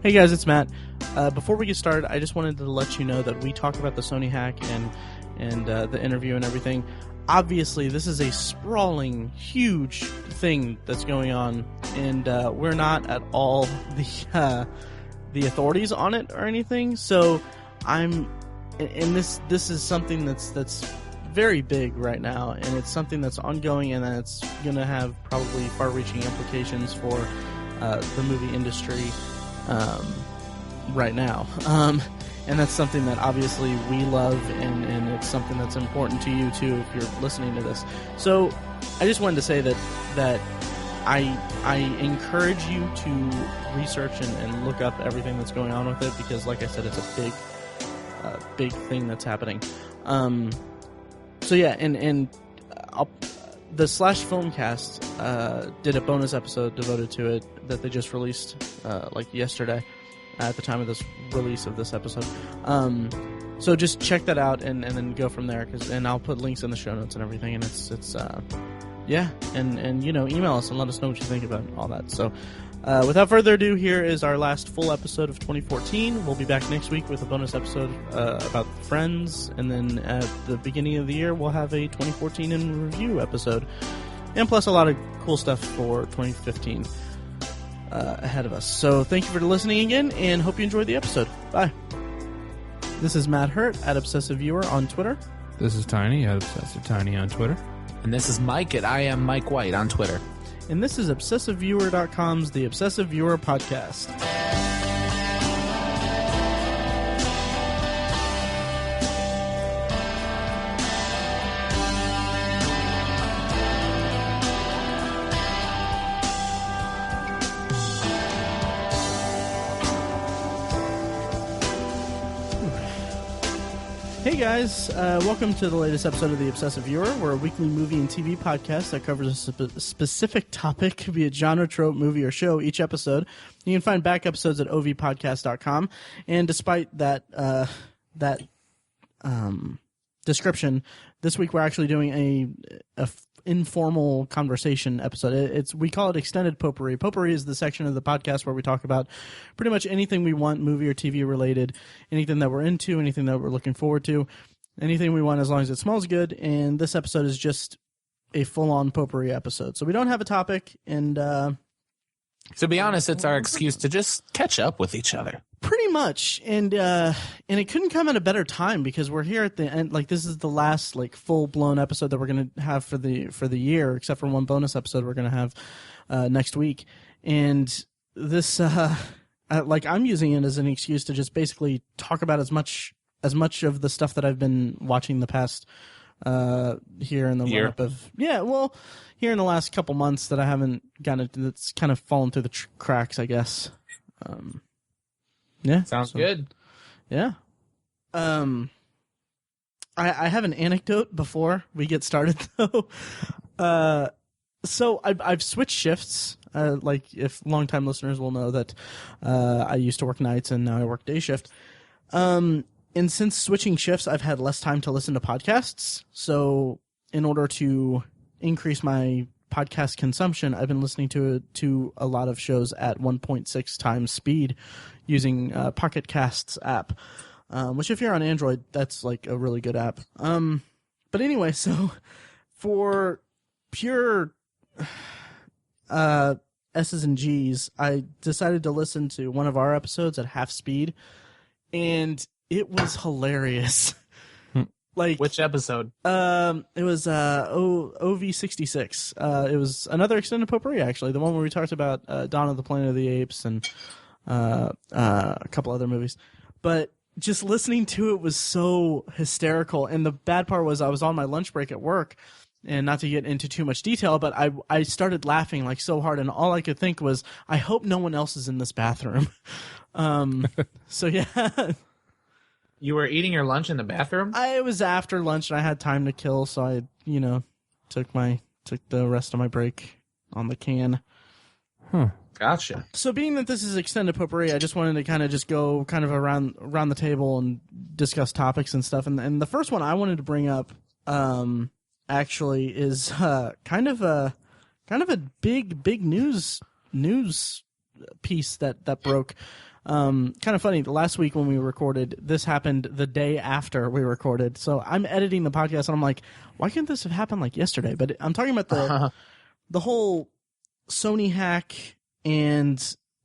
Hey guys, it's Matt. Before we get started, I just wanted to let you know that we talk about the Sony Hack and the interview and everything. Obviously, this is a sprawling, huge thing that's going on, and we're not at all the authorities on it or anything. So this is something that's very big right now, and it's something that's ongoing, and that's going to have probably far-reaching implications for the movie industry right now. And that's something that obviously we love, and it's something that's important to you too if you're listening to this. So I just wanted to say that I encourage you to research and look up everything that's going on with it, because like I said, it's a big thing that's happening. So yeah, and the Slash Filmcast did a bonus episode devoted to it that they just released like yesterday at the time of this release of this episode. So just check that out and then go from there, and I'll put links in the show notes and everything, and it's yeah, and you know, email us and let us know what you think about all that. So without further ado, here is our last full episode of 2014. We'll be back next week with a bonus episode about Friends, and then at the beginning of the year we'll have a 2014 in review episode, and plus a lot of cool stuff for 2015 ahead of us. So thank you for listening again, and hope you enjoyed the episode. Bye. This is Matt Hurt at Obsessive Viewer on Twitter. This is Tiny at Obsessive Tiny on Twitter. And this is Mike at I Am Mike White on Twitter. And this is ObsessiveViewer.com's The Obsessive Viewer Podcast. Hey guys, welcome to the latest episode of The Obsessive Viewer. We're a weekly movie and TV podcast that covers a specific topic, be it genre, trope, movie, or show each episode. You can find back episodes at ovpodcast.com. And despite that description, this week we're actually doing a informal conversation episode. We call it Extended Potpourri. Potpourri is the section of the podcast where we talk about pretty much anything we want, movie or TV related, anything that we're into, anything that we're looking forward to, anything we want as long as it smells good. And this episode is just a full-on potpourri episode. So we don't have a topic, and to be honest, it's our excuse to just catch up with each other. Pretty much, and it couldn't come at a better time, because we're here at the end. Like, this is the last like full blown episode that we're going to have for the year, except for one bonus episode we're going to have next week. And this, like, I'm using it as an excuse to just basically talk about as much of the stuff that I've been watching the past here in the run-up of here in the last couple months that I haven't gotten. That's kind of fallen through the cracks, I guess. Yeah. Sounds good. Yeah. I have an anecdote before we get started, though. So I've switched shifts. Like, if longtime listeners will know that I used to work nights and now I work day shift. And since switching shifts, I've had less time to listen to podcasts. So in order to increase my podcast consumption, I've been listening to a lot of shows at 1.6 times speed using Pocket Casts app, which if you're on Android, that's like a really good app. But anyway, so for pure S's and G's, I decided to listen to one of our episodes at half speed, and it was hilarious. Like, which episode? It was OV087. It was another extended potpourri, actually, the one where we talked about Dawn of the Planet of the Apes and a couple other movies. But just listening to it was so hysterical. And the bad part was I was on my lunch break at work, and not to get into too much detail, but I started laughing like so hard, and all I could think was, I hope no one else is in this bathroom. So yeah. You were eating your lunch in the bathroom? It was after lunch, and I had time to kill, so I, took the rest of my break on the can. Gotcha. So being that this is extended potpourri, I just wanted to kind of just go kind of around the table and discuss topics and stuff. And the first one I wanted to bring up actually is kind of a big news piece that broke Kind of funny. Last week when we recorded, this happened the day after we recorded. So I'm editing the podcast and I'm like, why can't this have happened like yesterday? But I'm talking about the whole Sony hack and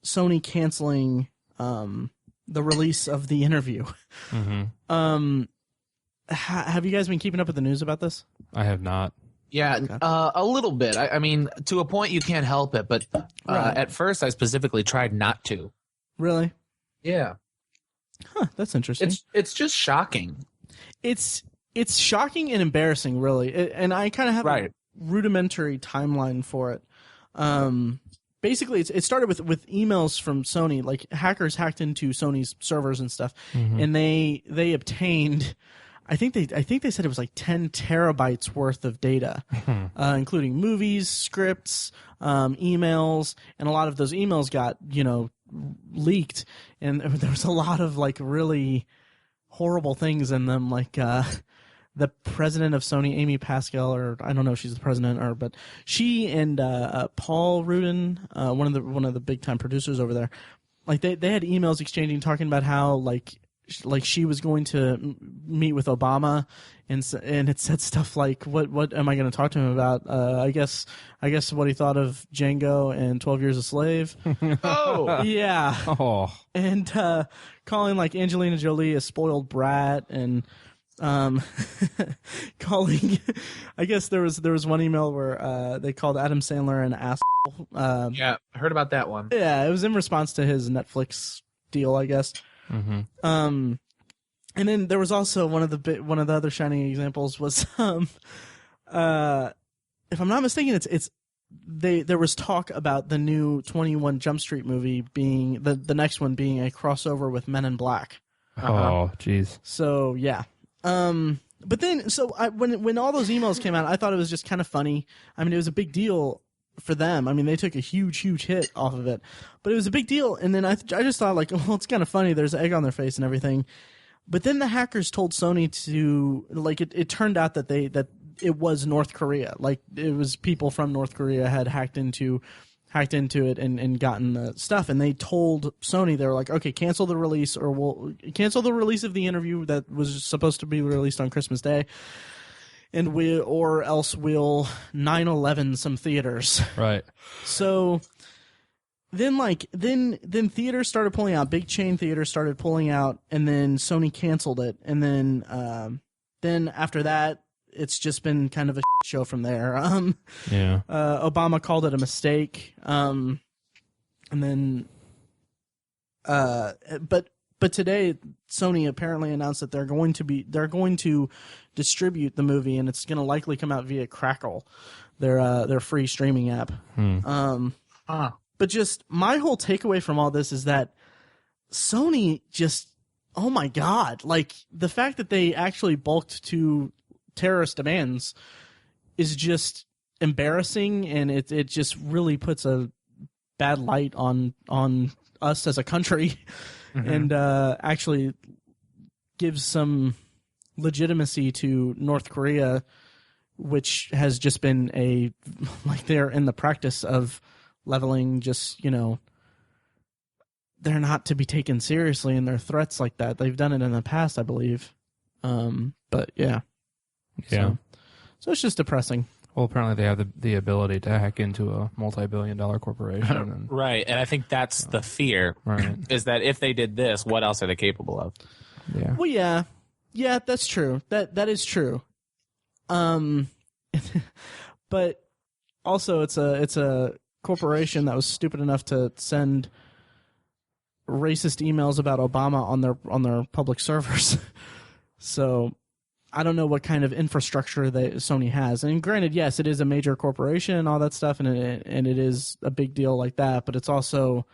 Sony canceling the release of the interview. Mm-hmm. Have you guys been keeping up with the news about this? I have not. Yeah, Okay. a little bit. I mean, to a point you can't help it, but Right. at first I specifically tried not to. Really? Yeah. Huh, that's interesting. It's just shocking. It's shocking and embarrassing, really. And I kind of have a rudimentary timeline for it. Basically, it started with emails from Sony. Like, hackers hacked into Sony's servers and stuff, and they obtained. I think they said it was like 10 terabytes worth of data, including movies, scripts, emails, and a lot of those emails got leaked, and there was a lot of like really horrible things in them, like the president of Sony, Amy Pascal, or I don't know if she's the president, but she and Paul Rudin, one of the big time producers over there, like they had emails exchanging talking about how like she was going to meet with Obama, and it said stuff like, what am I going to talk to him about? I guess what he thought of Django and 12 Years a Slave. Oh Yeah. Oh. And calling like Angelina Jolie a spoiled brat, and calling. I guess there was one email where they called Adam Sandler an asshole. yeah, I heard about that one. Yeah, it was in response to his Netflix deal, I guess. Mm-hmm. And then there was also one of the other shining examples was if I'm not mistaken, there was talk about the new 21 Jump Street movie being the next one being a crossover with Men in Black. Oh, jeez. So yeah. But then when all those emails came out, I thought it was just kind of funny. I mean, it was a big deal for them. I mean, they took a huge hit off of it, but it was a big deal. And then I just thought like, well, it's kind of funny. There's egg on their face and everything. But then the hackers told Sony to like it turned out that it was North Korea. Like it was people from North Korea had hacked into it and gotten the stuff. And they told Sony, they were like, okay, cancel the release, or we'll cancel the release of the interview that was supposed to be released on Christmas Day. And or else we'll 9/11 some theaters. Right. So then theaters started pulling out. Big chain theaters started pulling out, and then Sony canceled it. And then after that, it's just been kind of a show from there. Yeah. Obama called it a mistake. And then but today Sony apparently announced that they're going to distribute the movie, and it's going to likely come out via Crackle, their free streaming app. But just my whole takeaway from all this is that Sony just, oh my God, like the fact that they actually bulked to terrorist demands is just embarrassing, and it just really puts a bad light on us as a country, and actually gives some legitimacy to North Korea, which has just been they're in the practice of leveling, just, they're not to be taken seriously in their threats like that. They've done it in the past, I believe. But yeah. Yeah. So it's just depressing. Well, apparently they have the ability to hack into a multi-billion-dollar corporation. And, Right, and I think that's the fear, right. is that if they did this, what else are they capable of? Yeah. Well, yeah. Yeah, that's true. That is true. But also it's a corporation that was stupid enough to send racist emails about Obama on their public servers. So I don't know what kind of infrastructure that Sony has. And granted, yes, it is a major corporation and all that stuff, and it is a big deal like that. But it's also,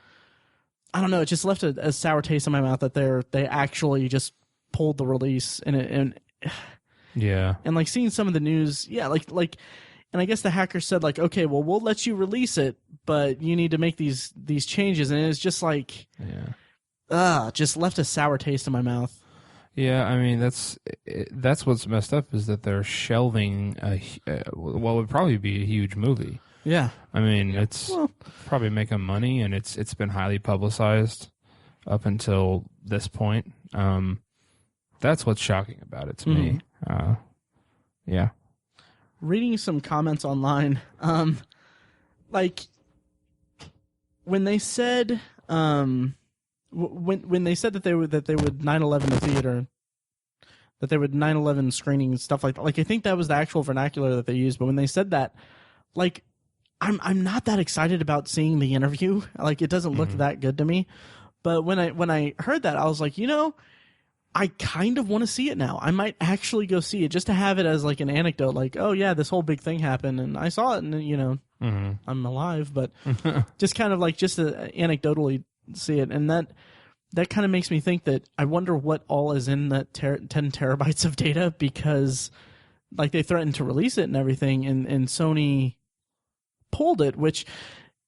I don't know, it just left a sour taste in my mouth that they actually just pulled the release, and Yeah. And like seeing some of the news, yeah, like, and I guess the hacker said like, okay, well, we'll let you release it, but you need to make these changes, and it's just like, just left a sour taste in my mouth. Yeah, I mean that's what's messed up, is that they're shelving what would probably be a huge movie. Yeah, I mean it's probably making money, and it's been highly publicized. up until this point. That's what's shocking about it to me. Yeah. Reading some comments online, like when they said when they said that they would 9/11 the theater, that they would 9/11 screening and stuff like that. Like I think that was the actual vernacular that they used. But when they said that, like I'm not that excited about seeing the interview. Like it doesn't look that good to me. But when I heard that, I was like, I kind of want to see it now. I might actually go see it just to have it as like an anecdote. Like, oh yeah, this whole big thing happened, and I saw it, and I'm alive. But just kind of like just to anecdotally see it, and that kind of makes me think that I wonder what all is in that 10 terabytes of data, because like they threatened to release it and everything, and Sony pulled it, which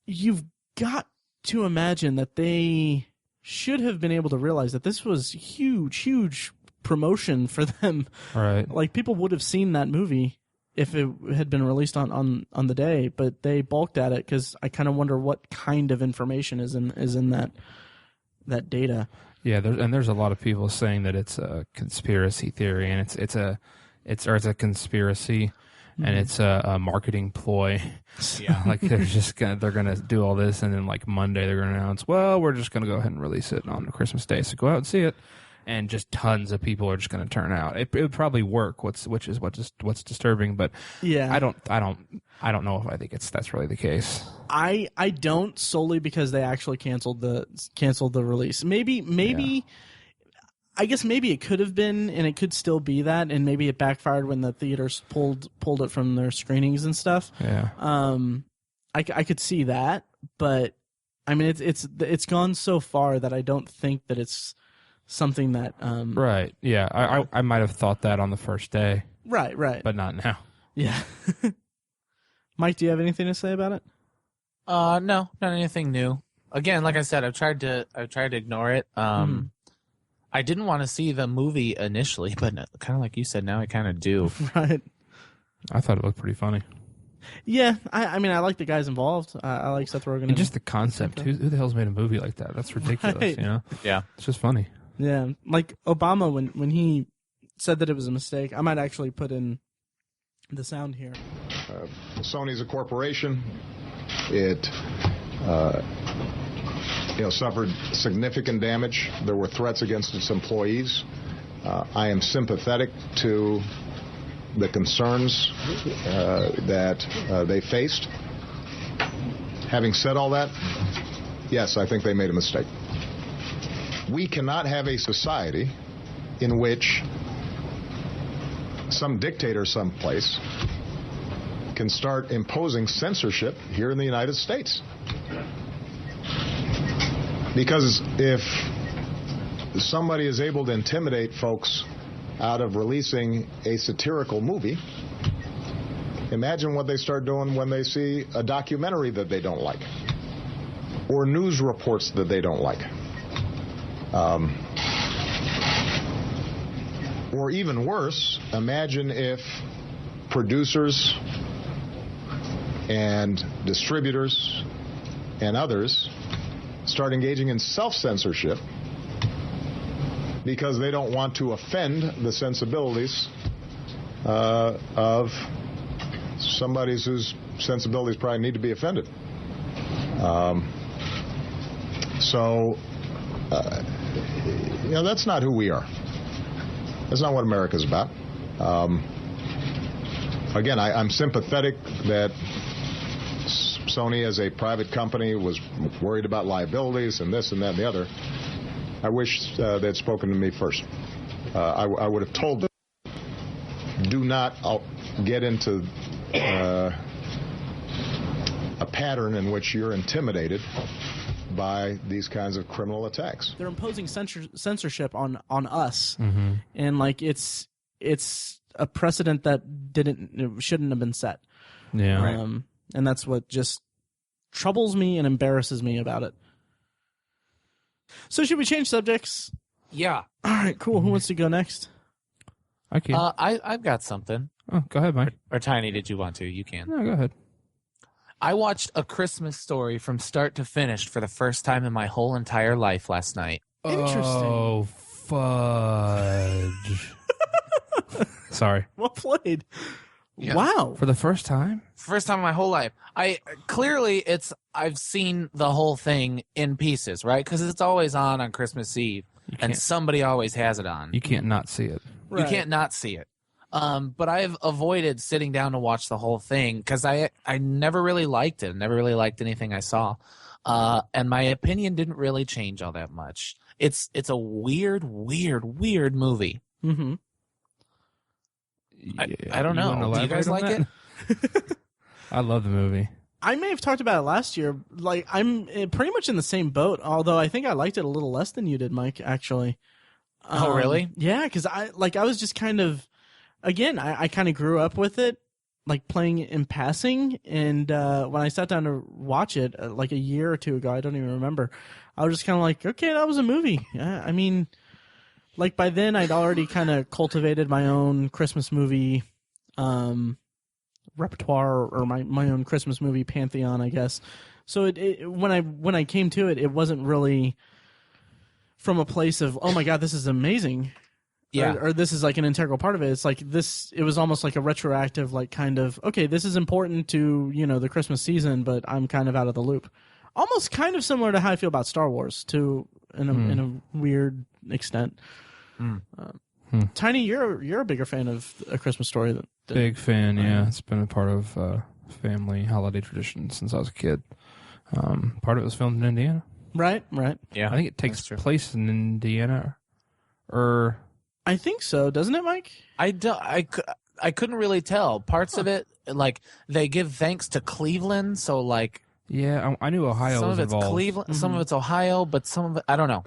you've got to imagine that they should have been able to realize that this was huge promotion for them. Right. Like people would have seen that movie if it had been released on the day, but they balked at it because I kind of wonder what kind of information is in that data. Yeah, there's a lot of people saying that it's a conspiracy theory, and it's a conspiracy, and it's a marketing ploy. Yeah. Like they're gonna do all this, and then like Monday they're gonna announce, well, we're just gonna go ahead and release it on Christmas Day, so go out and see it, and just tons of people are just gonna turn out. It would probably work, which is what's disturbing, but yeah, I don't know if I think that's really the case. I don't, solely because they actually canceled the release. Maybe. Yeah. I guess maybe it could have been, and it could still be that, and maybe it backfired when the theaters pulled it from their screenings and stuff. Yeah. I could see that, but I mean it's gone so far that I don't think that it's something that. Right. Yeah. I might have thought that on the first day. Right. But not now. Yeah. Mike, do you have anything to say about it? No, not anything new. Again, like I said, I've tried to ignore it. I didn't want to see the movie initially, but kind of like you said, now I kind of do. Right. I thought it looked pretty funny. Yeah, I mean, I like the guys involved. I like Seth Rogen. And just the concept. Who the hell's made a movie like that? That's ridiculous, right. Yeah. It's just funny. Yeah, like Obama, when he said that it was a mistake, I might actually put in the sound here. Sony's a corporation. It suffered significant damage. There were threats against its employees. I am sympathetic to the concerns that they faced. Having said all that, yes, I think they made a mistake. We cannot have a society in which some dictator someplace can start imposing censorship here in the United States. Because if somebody is able to intimidate folks out of releasing a satirical movie, imagine what they start doing when they see a documentary that they don't like, or news reports that they don't like. Or even worse, imagine if producers and distributors and others start engaging in self-censorship because they don't want to offend the sensibilities of somebody whose sensibilities probably need to be offended. That's not who we are. That's not what America's about. Again, I'm sympathetic that Sony, as a private company, was worried about liabilities and this and that and the other. I wish they'd spoken to me first. I would have told them, do not get into a pattern in which you're intimidated by these kinds of criminal attacks. They're imposing censorship on us, and like it's a precedent that shouldn't have been set. Yeah, right. And that's what just troubles me and embarrasses me about it. So should we change subjects? Yeah. All right, cool. Who wants to go next? I can. I've got something. Oh, go ahead, Mike. Or Tiny, did you want to? You can. No, go ahead. I watched A Christmas Story from start to finish for the first time in my whole entire life last night. Interesting. Oh, fudge. Sorry. Well played. Yeah. Wow. For the first time? First time in my whole life. I've seen the whole thing in pieces, right? Because it's always on Christmas Eve, and somebody always has it on. You can't not see it. Right. You can't not see it. But I've avoided sitting down to watch the whole thing because I never really liked it. Never really liked anything I saw. And my opinion didn't really change all that much. It's a weird movie. Mm-hmm. Yeah, I don't know. Do you guys like it? I love the movie. I may have talked about it last year. Like, I'm pretty much in the same boat, although I think I liked it a little less than you did, Mike, actually. Oh, really? Yeah, because I was just kind of, again, I kind of grew up with it, like playing it in passing. And when I sat down to watch it, like a year or two ago, I don't even remember, I was just kind of like, okay, that was a movie. Yeah, I mean, like by then I'd already kind of cultivated my own Christmas movie repertoire, or my own Christmas movie pantheon, I guess. So when I came to it, it wasn't really from a place of, oh my God, this is amazing. Yeah. Or this is like an integral part of it. It's like this, it was almost like a retroactive, like kind of, okay, this is important to, the Christmas season, but I'm kind of out of the loop. Almost kind of similar to how I feel about Star Wars in a weird extent. Tiny, you're a bigger fan of A Christmas Story than Big fan, yeah. It's been a part of family holiday tradition since I was a kid. Part of it was filmed in Indiana. Right. Yeah. I think it takes place in Indiana. I think so, doesn't it, Mike? I couldn't really tell. Parts of it, like, they give thanks to Cleveland, so, like... Yeah, I knew Ohio was involved. Some of it's Cleveland, some of it's Ohio, but some of it, I don't know.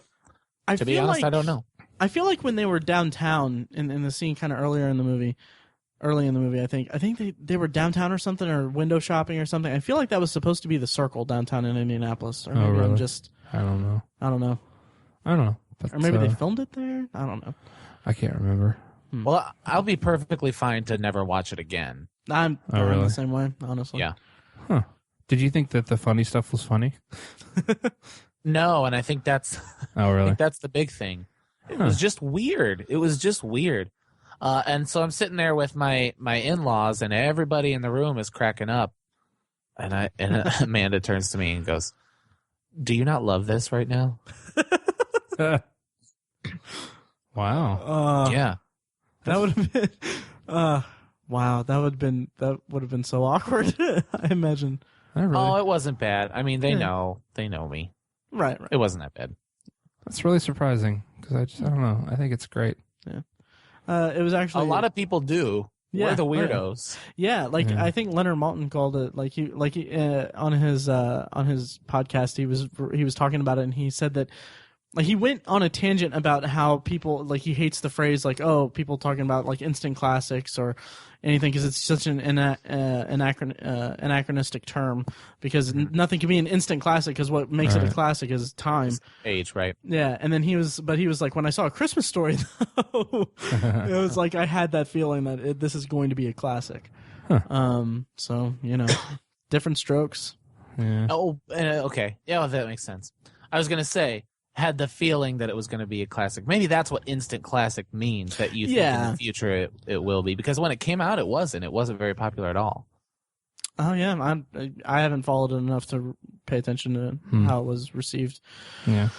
To be honest, I don't know. I feel like when they were downtown in the scene kind of early in the movie, I think they were downtown or something, or window shopping or something. I feel like that was supposed to be the Circle downtown in Indianapolis. Or maybe really? I don't know. But, or maybe they filmed it there? I don't know. I can't remember. Well, I'll be perfectly fine to never watch it again. I'm really? the same way, honestly. Yeah. Huh. Did you think that the funny stuff was funny? No, and I think that's Oh, really? I think that's the big thing. It was just weird. And so I'm sitting there with my in-laws, and everybody in the room is cracking up. And Amanda turns to me and goes, "Do you not love this right now?" Wow. Yeah. That would have been wow, that would have been so awkward. I imagine. Oh, it wasn't bad. I mean, they know me. Right. It wasn't that bad. That's really surprising because I don't know. I think it's great. Yeah. It was actually A lot of people do. Yeah, We're the weirdos. Yeah, like I think Leonard Maltin called it like he on his podcast he was talking about it, and he said that like he went on a tangent about how people like he hates the phrase like, oh, people talking about like instant classics or anything because it's such an anachronistic term because nothing can be an instant classic because what makes it a classic is time. Age, right? Yeah, and then he was like, when I saw A Christmas Story, though, it was like I had that feeling that this is going to be a classic. So different strokes. Yeah. Oh, okay. Yeah, well, that makes sense. I was gonna say, had the feeling that it was going to be a classic. Maybe that's what instant classic means, that you think in the future it will be. Because when it came out, it wasn't very popular at all. Oh, yeah. I haven't followed it enough to pay attention to how it was received. Yeah.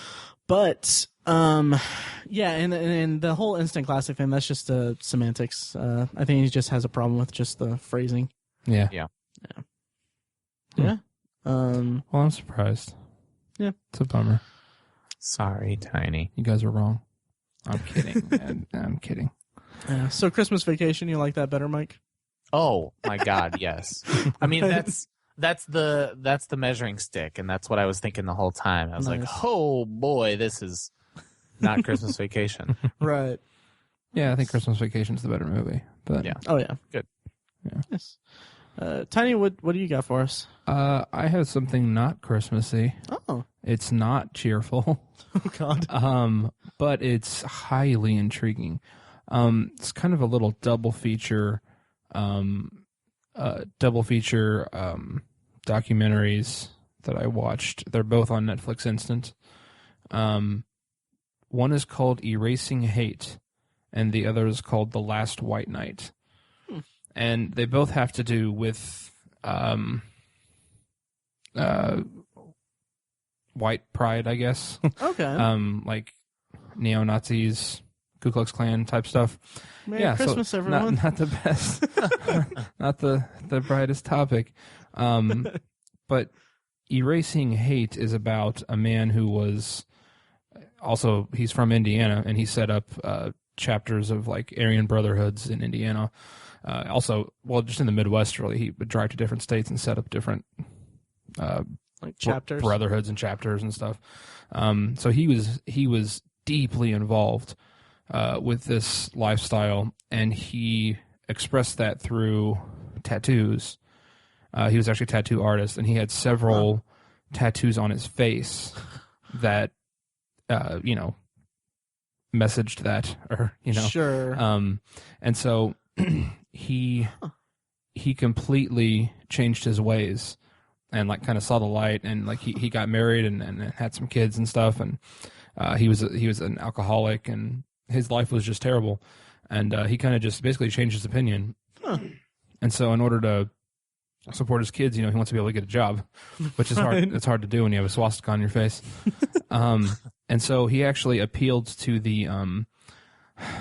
But, yeah, and the whole instant classic thing, that's just semantics. I think he just has a problem with just the phrasing. Yeah. Yeah. Yeah. Well, I'm surprised. Yeah. It's a bummer. Sorry, Tiny. You guys are wrong. I'm kidding. I'm kidding. Yeah. So Christmas Vacation, you like that better, Mike? Oh my God, yes. I mean, that's the measuring stick, and that's what I was thinking the whole time. I was like, oh boy, this is not Christmas Vacation. Right. Yeah, I think Christmas Vacation's the better movie. But Yeah. Oh, yeah. Good. Yeah. Yes. Tiny, what do you got for us? I have something not Christmassy. Oh. It's not cheerful. Oh, God. But it's highly intriguing. It's kind of a little double feature documentaries that I watched. They're both on Netflix Instant. one is called Erasing Hate, and the other is called The Last White Knight. And they both have to do with white pride, I guess. Okay. Like neo-Nazis, Ku Klux Klan type stuff. Merry Christmas, everyone. Not the best, not the brightest topic. But Erasing Hate is about a man who was also, he's from Indiana, and he set up chapters of like Aryan Brotherhoods in Indiana. Also, well, just in the Midwest, really, he would drive to different states and set up different like chapters, brotherhoods and chapters and stuff. So he was deeply involved with this lifestyle, and he expressed that through tattoos. He was actually a tattoo artist, and he had several tattoos on his face that, messaged that, or, Sure. And so he completely changed his ways and like kind of saw the light, and like he got married and had some kids and stuff, and he was an alcoholic, and his life was just terrible, and he kind of just basically changed his opinion. And so in order to support his kids, he wants to be able to get a job, which is hard. It's hard to do when you have a swastika on your face. And so he actually appealed to the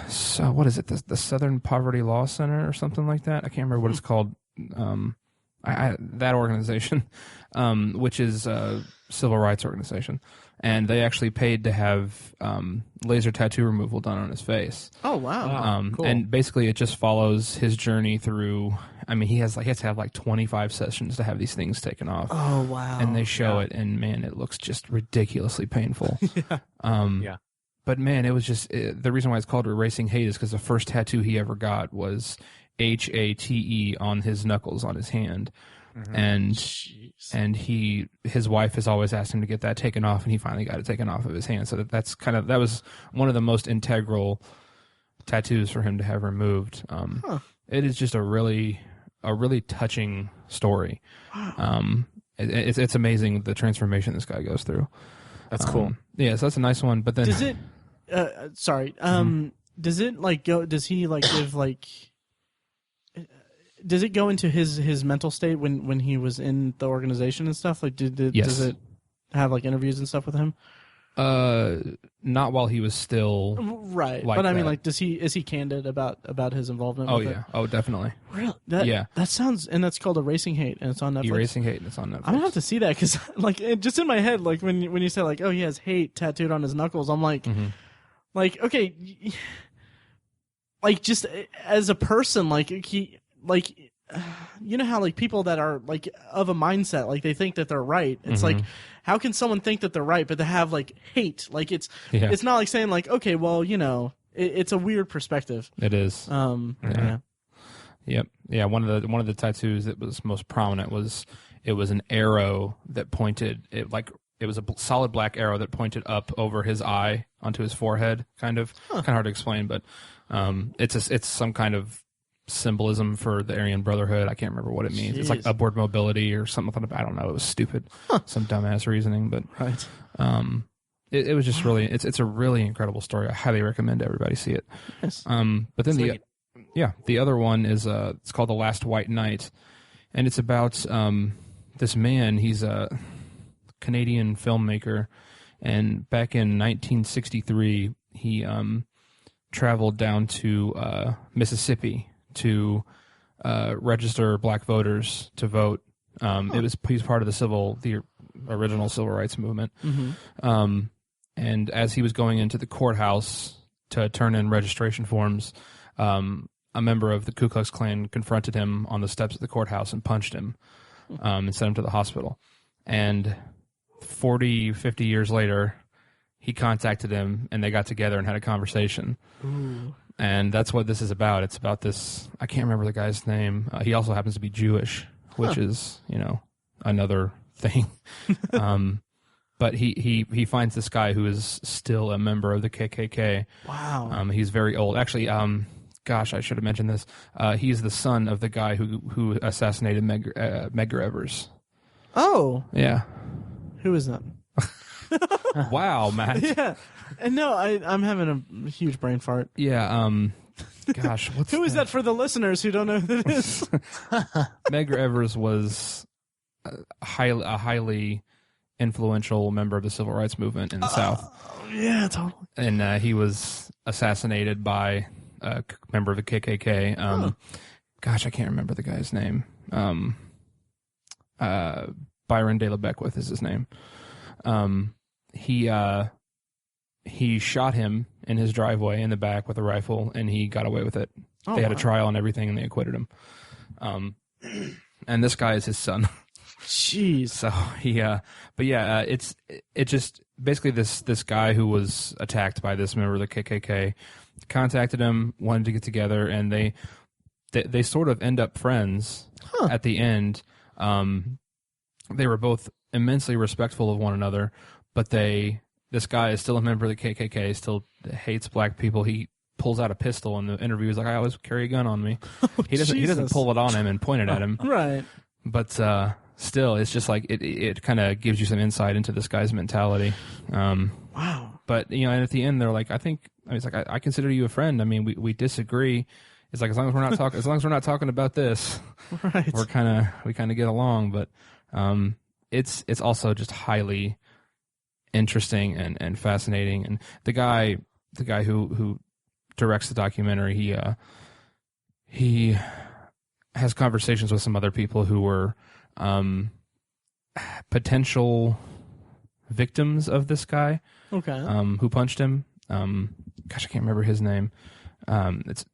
so what is it? The Southern Poverty Law Center or something like that. I can't remember what it's called. That organization, which is a civil rights organization, and they actually paid to have laser tattoo removal done on his face. Oh wow! Cool. And basically, it just follows his journey through. I mean, he has to have like 25 sessions to have these things taken off. Oh wow! And they show it, and man, it looks just ridiculously painful. Yeah. But man, it was just the reason why it's called Erasing Hate is because the first tattoo he ever got was HATE on his knuckles on his hand. Mm-hmm. And his wife has always asked him to get that taken off, and he finally got it taken off of his hand. So that was one of the most integral tattoos for him to have removed. It is just a really touching story. It's amazing the transformation this guy goes through. That's cool. Yeah, so that's a nice one. But then does it? Sorry. Does it like go? Does he like give like? Does it go into his mental state when he was in the organization and stuff? Like, yes. Does it have like interviews and stuff with him? Not while he was still right. Like but I that. mean, like, is he candid about his involvement? Oh with yeah. it? Oh definitely. Really? Yeah. That sounds, and that's called Erasing Hate, and it's on Netflix. Erasing Hate, and it's on Netflix. I'm gonna have to see that because, like, just in my head, like when you say like, oh, he has hate tattooed on his knuckles, I'm like, like, okay, like just as a person, like he, like, you know how like people that are like of a mindset, like they think that they're right. It's like, how can someone think that they're right, but they have like hate? Like it's not like saying like, okay, well, it's a weird perspective. It is. Yeah. Yep. Yeah. One of the tattoos that was most prominent was an arrow that pointed it was a solid black arrow that pointed up over his eye onto his forehead. Kind of hard to explain, but it's some kind of symbolism for the Aryan Brotherhood. I can't remember what it means. Jeez. It's like upward mobility or something. I don't know. It was stupid, some dumbass reasoning, but right. It was just really it's a really incredible story. I highly recommend everybody see it. Yes. But then the other one is it's called The Last White Knight, and it's about this man. He's a Canadian filmmaker, and back in 1963 he traveled down to Mississippi to register black voters to vote. He's part of the original civil rights movement. And as he was going into the courthouse to turn in registration forms, a member of the Ku Klux Klan confronted him on the steps of the courthouse and punched him and sent him to the hospital. And 50 years later, he contacted him, and they got together and had a conversation. Ooh. And that's what this is about. It's about this. I can't remember the guy's name. He also happens to be Jewish, which is another thing. But he finds this guy who is still a member of the KKK. Wow. He's very old. Actually, gosh, I should have mentioned this. He's the son of the guy who assassinated Medgar Evers. Oh. Yeah. Who is that? Wow, Matt. Yeah. And no, I'm having a huge brain fart. Yeah. Gosh, Who is that for the listeners who don't know who that is? Medgar Evers was a highly influential member of the civil rights movement in the South. Yeah, totally. And he was assassinated by a member of the KKK. Gosh, I can't remember the guy's name. Byron De La Beckwith is his name. He shot him in his driveway in the back with a rifle, and he got away with it. They had a trial and everything, and they acquitted him. And this guy is his son. Jeez. So it's just basically this guy who was attacked by this member of the KKK contacted him, wanted to get together, and they sort of end up friends at the end. They were both immensely respectful of one another, but this guy is still a member of the KKK, still hates black people. He pulls out a pistol in the interview. He's like, I always carry a gun on me. He doesn't pull it on him and point it at him. Right. But still, it's just like it kind of gives you some insight into this guy's mentality. Wow. But and at the end, they're like, I consider you a friend. I mean, we disagree. It's like as long as we're not talking about this, right, we kind of get along. But it's also just highly interesting and fascinating. And the guy who directs the documentary, he has conversations with some other people who were potential victims of this guy. Okay. Who punched him. Gosh, I can't remember his name. It's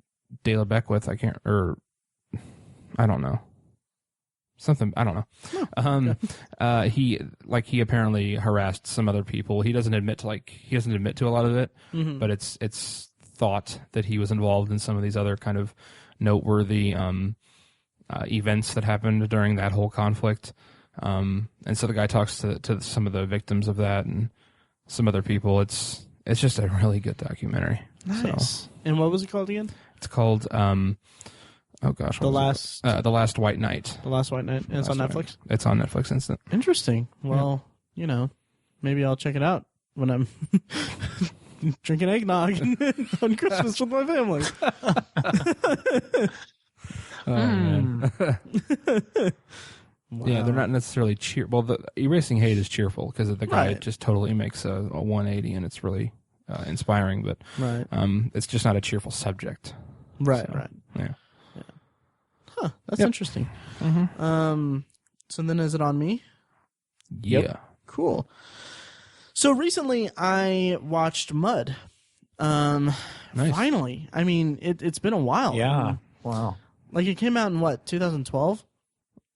De La Beckwith. I don't know. Something, I don't know. He apparently harassed some other people. He doesn't admit to a lot of it, but it's thought that he was involved in some of these other kind of noteworthy events that happened during that whole conflict. And so the guy talks to some of the victims of that and some other people. It's just a really good documentary. Nice. So, and what was it called again? It's called oh gosh, The Last White Night. The Last White Night. And it's on Netflix? It's on Netflix Instant. Interesting. Well, maybe I'll check it out when I'm drinking eggnog on Christmas with my family. Oh, man. Wow. Yeah, they're not necessarily Well, the Erasing Hate is cheerful because the guy Right. just totally makes a 180, and it's really inspiring. But Right. It's just not a cheerful subject. Right. So, Right. Yeah. Huh. That's interesting. Mm-hmm. So then, is it on me? Yeah. Yep. Cool. So recently, I watched Mud. Nice. Finally, I mean, it's been a while. Yeah. Wow. Like it came out in 2012.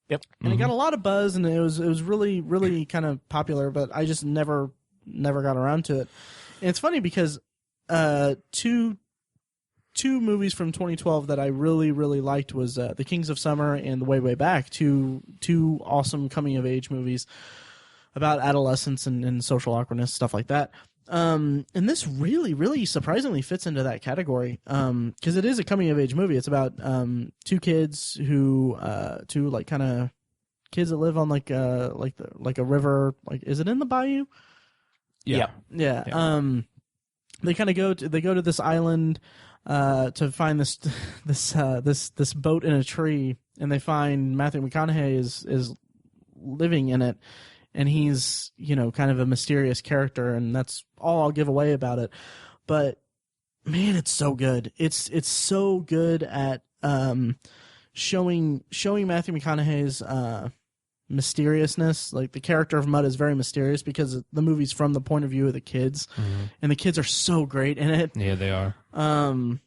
Yep. And it got a lot of buzz, and it was really, really kind of popular, but I just never got around to it. And it's funny because two movies from 2012 that I really, really liked was The Kings of Summer and The Way, Way Back, two awesome coming-of-age movies about adolescence and social awkwardness, stuff like that. And this really, really surprisingly fits into that category because it is a coming-of-age movie. It's about two kids who two like kind of kids that live on like a river. Like, is it in the bayou? Yeah. Yeah. They kind of go to this island to find this boat in a tree, and they find Matthew McConaughey is living in it. And he's, kind of a mysterious character, and that's all I'll give away about it. But man, it's so good. It's so good at showing Matthew McConaughey's mysteriousness. Like the character of Mud is very mysterious because the movie's from the point of view of the kids, and the kids are so great in it. Yeah, they are. And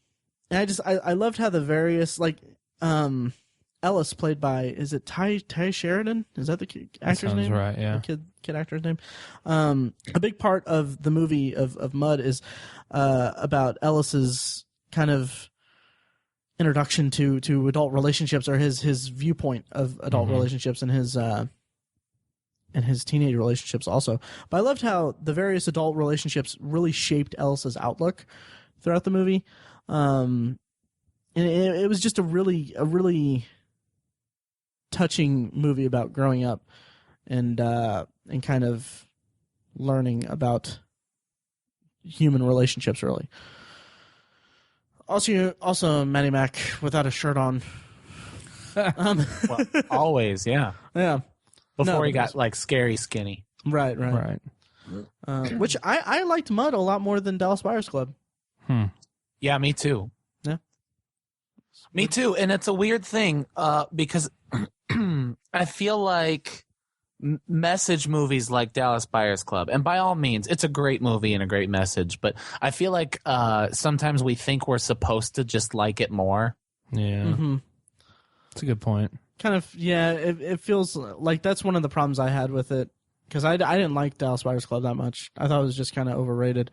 I loved how the various Ellis, played by, is it Ty Sheridan? Is that the actor's name? Right, yeah. The kid actor's name. A big part of the movie of Mud is about Ellis's kind of introduction to adult relationships, or his viewpoint of adult relationships and his teenage relationships also. But I loved how the various adult relationships really shaped Ellis's outlook throughout the movie. And it was just a really touching movie about growing up and kind of learning about human relationships, really. Also, Matty Mac without a shirt on. Well, always, yeah. Yeah. Before he but got like scary skinny. Right. Which I liked Mud a lot more than Dallas Buyers Club. Yeah, me too. Yeah. Me too. And it's a weird thing because I feel like message movies like Dallas Buyers Club, and by all means, it's a great movie and a great message, but I feel like sometimes we think we're supposed to just like it more. Yeah. Mm-hmm. That's a good point. Kind of, yeah, it feels like that's one of the problems I had with it, because I didn't like Dallas Buyers Club that much. I thought it was just kind of overrated.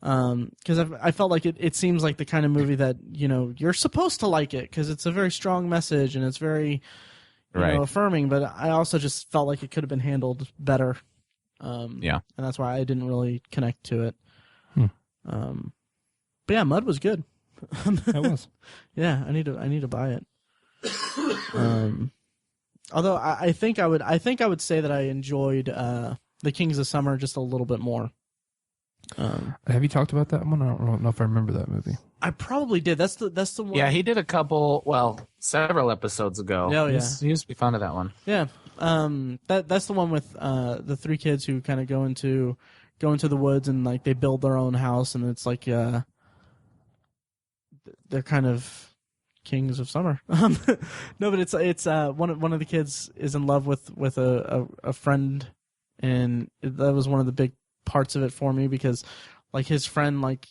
Because I felt like it seems like the kind of movie that, you know, you're supposed to like it because it's a very strong message and it's very, you know, affirming. But I also just felt like it could have been handled better. Yeah, and that's why I didn't really connect to it. But yeah, Mud was good. It was. Yeah, I need to buy it. Although I think I would say that I enjoyed The Kings of Summer just a little bit more. Have you talked about that one? I don't know if I remember that movie. I probably did. That's the one. Yeah, he did several episodes ago. Oh, yeah. He used to be fond of that one. Yeah. That's the one with the three kids who kind of go into the woods and like they build their own house, and it's like they're kind of kings of summer. No, but it's one of the kids is in love with a friend, and that was one of the big parts of it for me, because like his friend, like,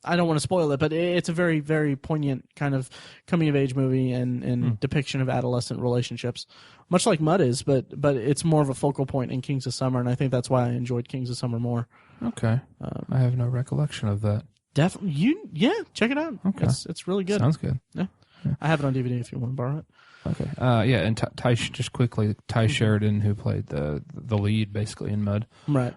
I don't want to spoil it, but it's a very, very poignant kind of coming of age movie and depiction of adolescent relationships, much like Mud is, but it's more of a focal point in Kings of Summer, and I think that's why I enjoyed Kings of Summer more. Okay. I have no recollection of that. Definitely, check it out. Okay, it's really good. Sounds good. Yeah. I have it on DVD if you want to borrow it. Okay. Yeah, and Ty Sheridan, who played the lead basically in Mud. Right.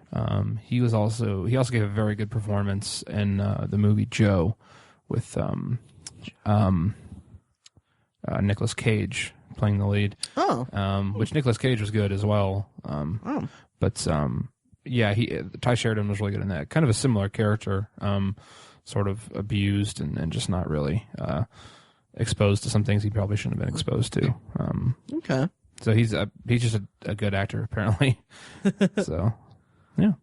He also gave a very good performance in the movie Joe with Nicolas Cage playing the lead. Oh. Which Nicolas Cage was good as well. But yeah, Ty Sheridan was really good in that. Kind of a similar character, sort of abused and just not really exposed to some things he probably shouldn't have been exposed to. Okay. So he's just a good actor apparently. So, yeah.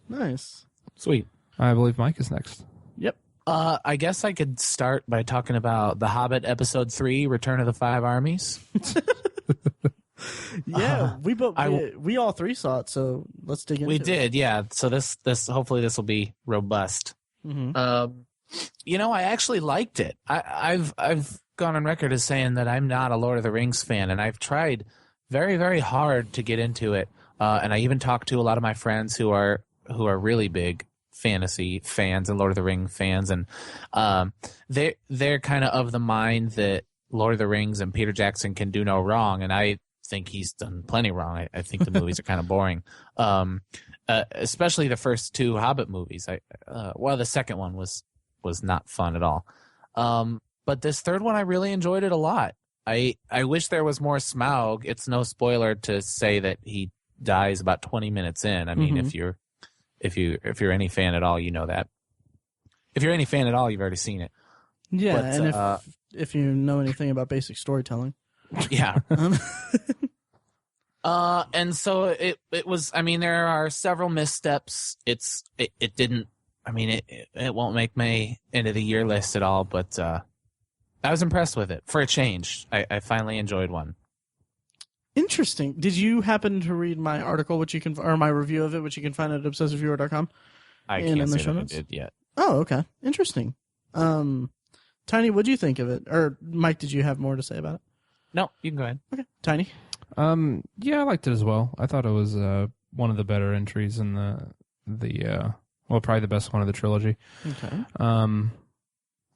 Nice. Sweet. I believe Mike is next. Yep. I guess I could start by talking about The Hobbit Episode 3, Return of the Five Armies. Yeah, we all three saw it, so let's dig into it. We did, yeah. So this hopefully this will be robust. Mm-hmm. You know, I actually liked it. I've gone on record as saying that I'm not a Lord of the Rings fan, and I've tried very, very hard to get into it. And I even talked to a lot of my friends who are really big fantasy fans and Lord of the Rings fans, and they're kind of the mind that Lord of the Rings and Peter Jackson can do no wrong, and I think he's done plenty wrong. I think the movies are kind of boring, especially the first two Hobbit movies. The second one was not fun at all. But this third one, I really enjoyed it a lot. I wish there was more Smaug. It's no spoiler to say that he dies about 20 minutes in. I mean, if you're any fan at all, you know that. If you're any fan at all, you've already seen it. Yeah, but, and if you know anything about basic storytelling. Yeah. And so it was, I mean, there are several missteps. It didn't, I mean, it won't make my end of the year list at all, but I was impressed with it. For a change, I finally enjoyed one. Interesting. Did you happen to read my article, or my review of it, which you can find at obsessiveviewer.com? I can't say that I did yet. Oh, okay. Interesting. Tiny, what do you think of it? Or Mike, did you have more to say about it? No, you can go ahead. Okay. Tiny? Yeah, I liked it as well. I thought it was one of the better entries in probably the best one of the trilogy. Okay.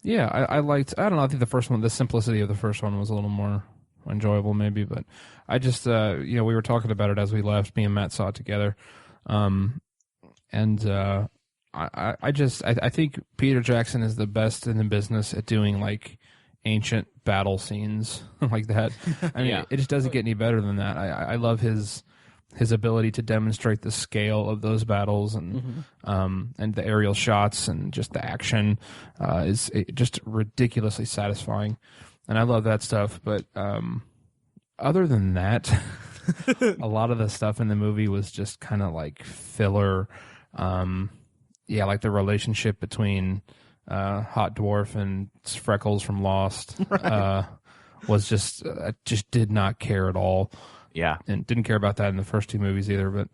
Yeah, I liked. I don't know. I think the first one, the simplicity of the first one, was a little more enjoyable, maybe. But I just, we were talking about it as we left. Me and Matt saw it together, I think Peter Jackson is the best in the business at doing like ancient battle scenes like that. I mean, It just doesn't get any better than that. I love his his ability to demonstrate the scale of those battles and the aerial shots and just the action is just ridiculously satisfying, and I love that stuff. But other than that, a lot of the stuff in the movie was just kind of like filler. Like the relationship between Hot Dwarf and Freckles from Lost was just I just did not care at all. Yeah, and didn't care about that in the first two movies either. But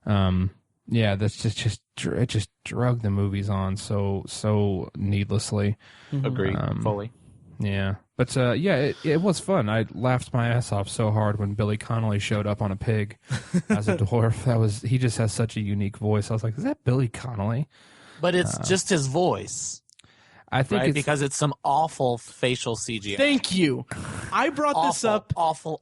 that's it just drug the movies on so needlessly. Agreed, fully. Yeah, but it was fun. I laughed my ass off so hard when Billy Connolly showed up on a pig as a dwarf. He just has such a unique voice. I was like, is that Billy Connolly? But it's just his voice. I think it's because it's some awful facial CGI. Thank you. I brought this up. Awful.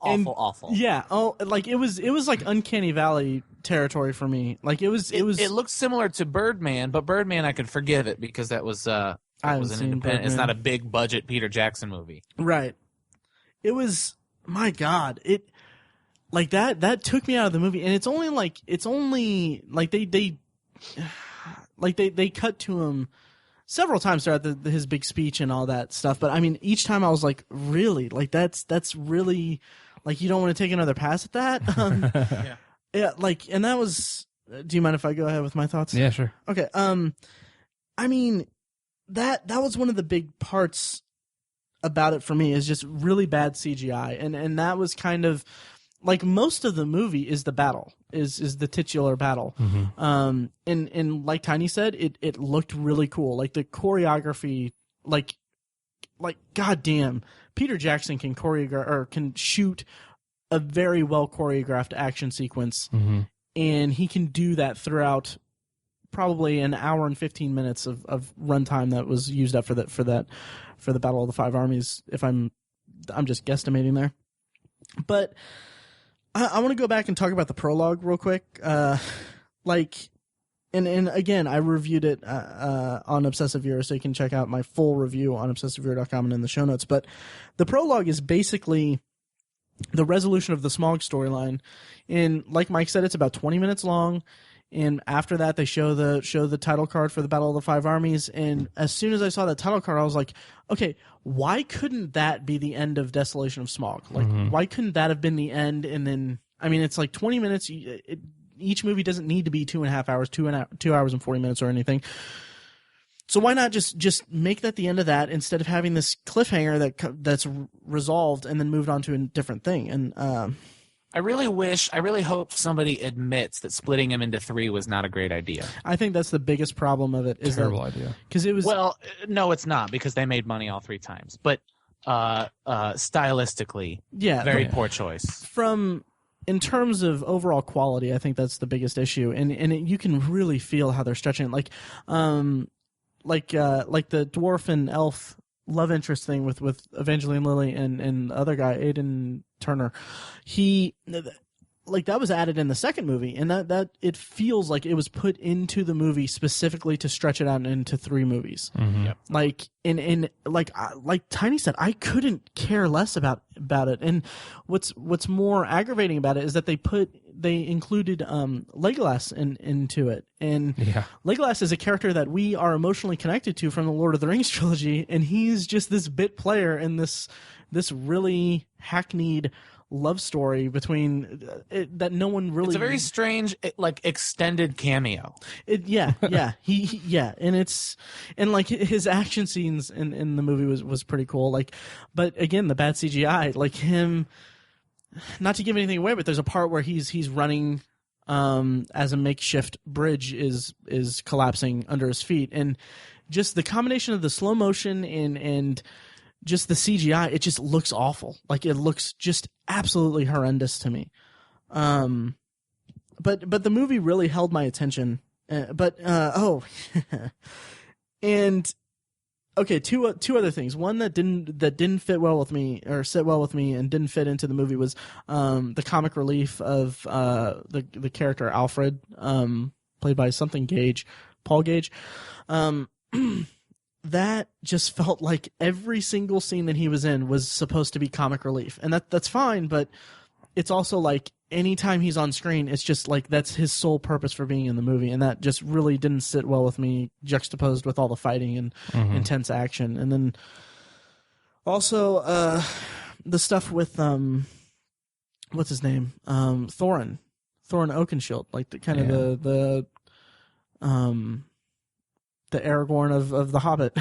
Yeah. Oh, like it was like Uncanny Valley territory for me. Like it was. It looked similar to Birdman, but Birdman I could forgive it because that was an independent. Birdman. It's not a big budget Peter Jackson movie. Right. It was. My God. It like that took me out of the movie, and it's only like they cut to him several times throughout his big speech and all that stuff. But I mean, each time I was like, really? Like that's really, like, you don't want to take another pass at that? Yeah. Yeah. Like, and that was, do you mind if I go ahead with my thoughts? Yeah, sure. Okay. I mean, that was one of the big parts about it for me, is just really bad CGI. And that was kind of like most of the movie is the battle, is the titular battle. And like Tiny said, it looked really cool. Like the choreography, like goddamn, Peter Jackson can choreograph or can shoot a very well choreographed action sequence, and he can do that throughout probably an hour and 15 minutes of runtime that was used up for the Battle of the Five Armies. If I'm just guesstimating there, but I want to go back and talk about the prologue real quick. And again, I reviewed it on Obsessive Viewer, so you can check out my full review on obsessiveviewer.com and in the show notes. But the prologue is basically the resolution of the Smaug storyline. And like Mike said, it's about 20 minutes long. And after that, they show the title card for the Battle of the Five Armies. And as soon as I saw that title card, I was like, okay, why couldn't that be the end of Desolation of Smaug? Like, why couldn't that have been the end? And then, I mean, it's like 20 minutes. Each movie doesn't need to be 2.5 hours, 2 hours and 40 minutes or anything. So why not just make that the end of that instead of having this cliffhanger that's resolved and then moved on to a different thing? And I really hope somebody admits that splitting him into 3 was not a great idea. I think that's the biggest problem of it. Is terrible idea. Because it was. Well, no, it's not, because they made money all 3 times. But stylistically, very poor choice. In terms of overall quality, I think that's the biggest issue, and you can really feel how they're stretching it. Like the dwarf and elf love interest thing with Evangeline Lilly and the other guy, Aidan Turner, that was added in the second movie, and that it feels like it was put into the movie specifically to stretch it out into 3 movies. Yep. Like like Tiny said, I couldn't care less about it. And what's more aggravating about it is that they included Legolas into it, and Legolas is a character that we are emotionally connected to from the Lord of the Rings trilogy, and he's just this bit player in this really hackneyed love story between that no one really. It's a very strange, extended cameo. Yeah, and like his action scenes in the movie was pretty cool. Like, but again, the bad CGI, like him. Not to give anything away, but there's a part where he's running as a makeshift bridge is collapsing under his feet, and just the combination of the slow motion and just the CGI, it just looks awful. Like, it looks just absolutely horrendous to me. But the movie really held my attention. And okay, two other things. One that didn't fit well with me, or sit well with me, and didn't fit into the movie was the comic relief of the character Alfred, played by Paul Gage. That just felt like every single scene that he was in was supposed to be comic relief, and that's fine. But it's also like anytime he's on screen, it's just like that's his sole purpose for being in the movie, and that just really didn't sit well with me, juxtaposed with all the fighting and intense action. And then also the stuff with what's his name, Thorin Oakenshield, like the kind of the Aragorn of the Hobbit.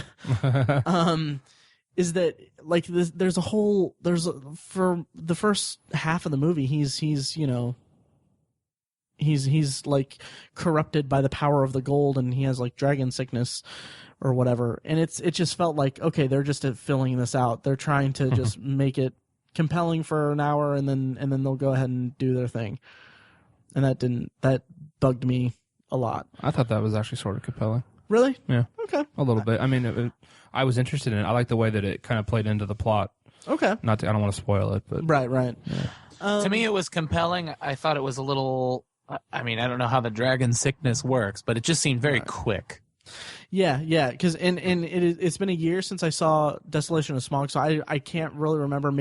Is that like there's for the first half of the movie he's like corrupted by the power of the gold, and he has like dragon sickness or whatever, and it just felt like, okay, they're just filling this out, they're trying to just make it compelling for an hour, and then they'll go ahead and do their thing, and that bugged me a lot. I thought that was actually sort of compelling. Really? Yeah. Okay. A little bit. I mean, I was interested in it. I like the way that it kind of played into the plot. Okay. I don't want to spoil it, but right. Yeah. To me, it was compelling. I thought it was a little. I mean, I don't know how the dragon sickness works, but it just seemed very quick. Yeah. Because it's been a year since I saw Desolation of Smaug, so I can't really remember.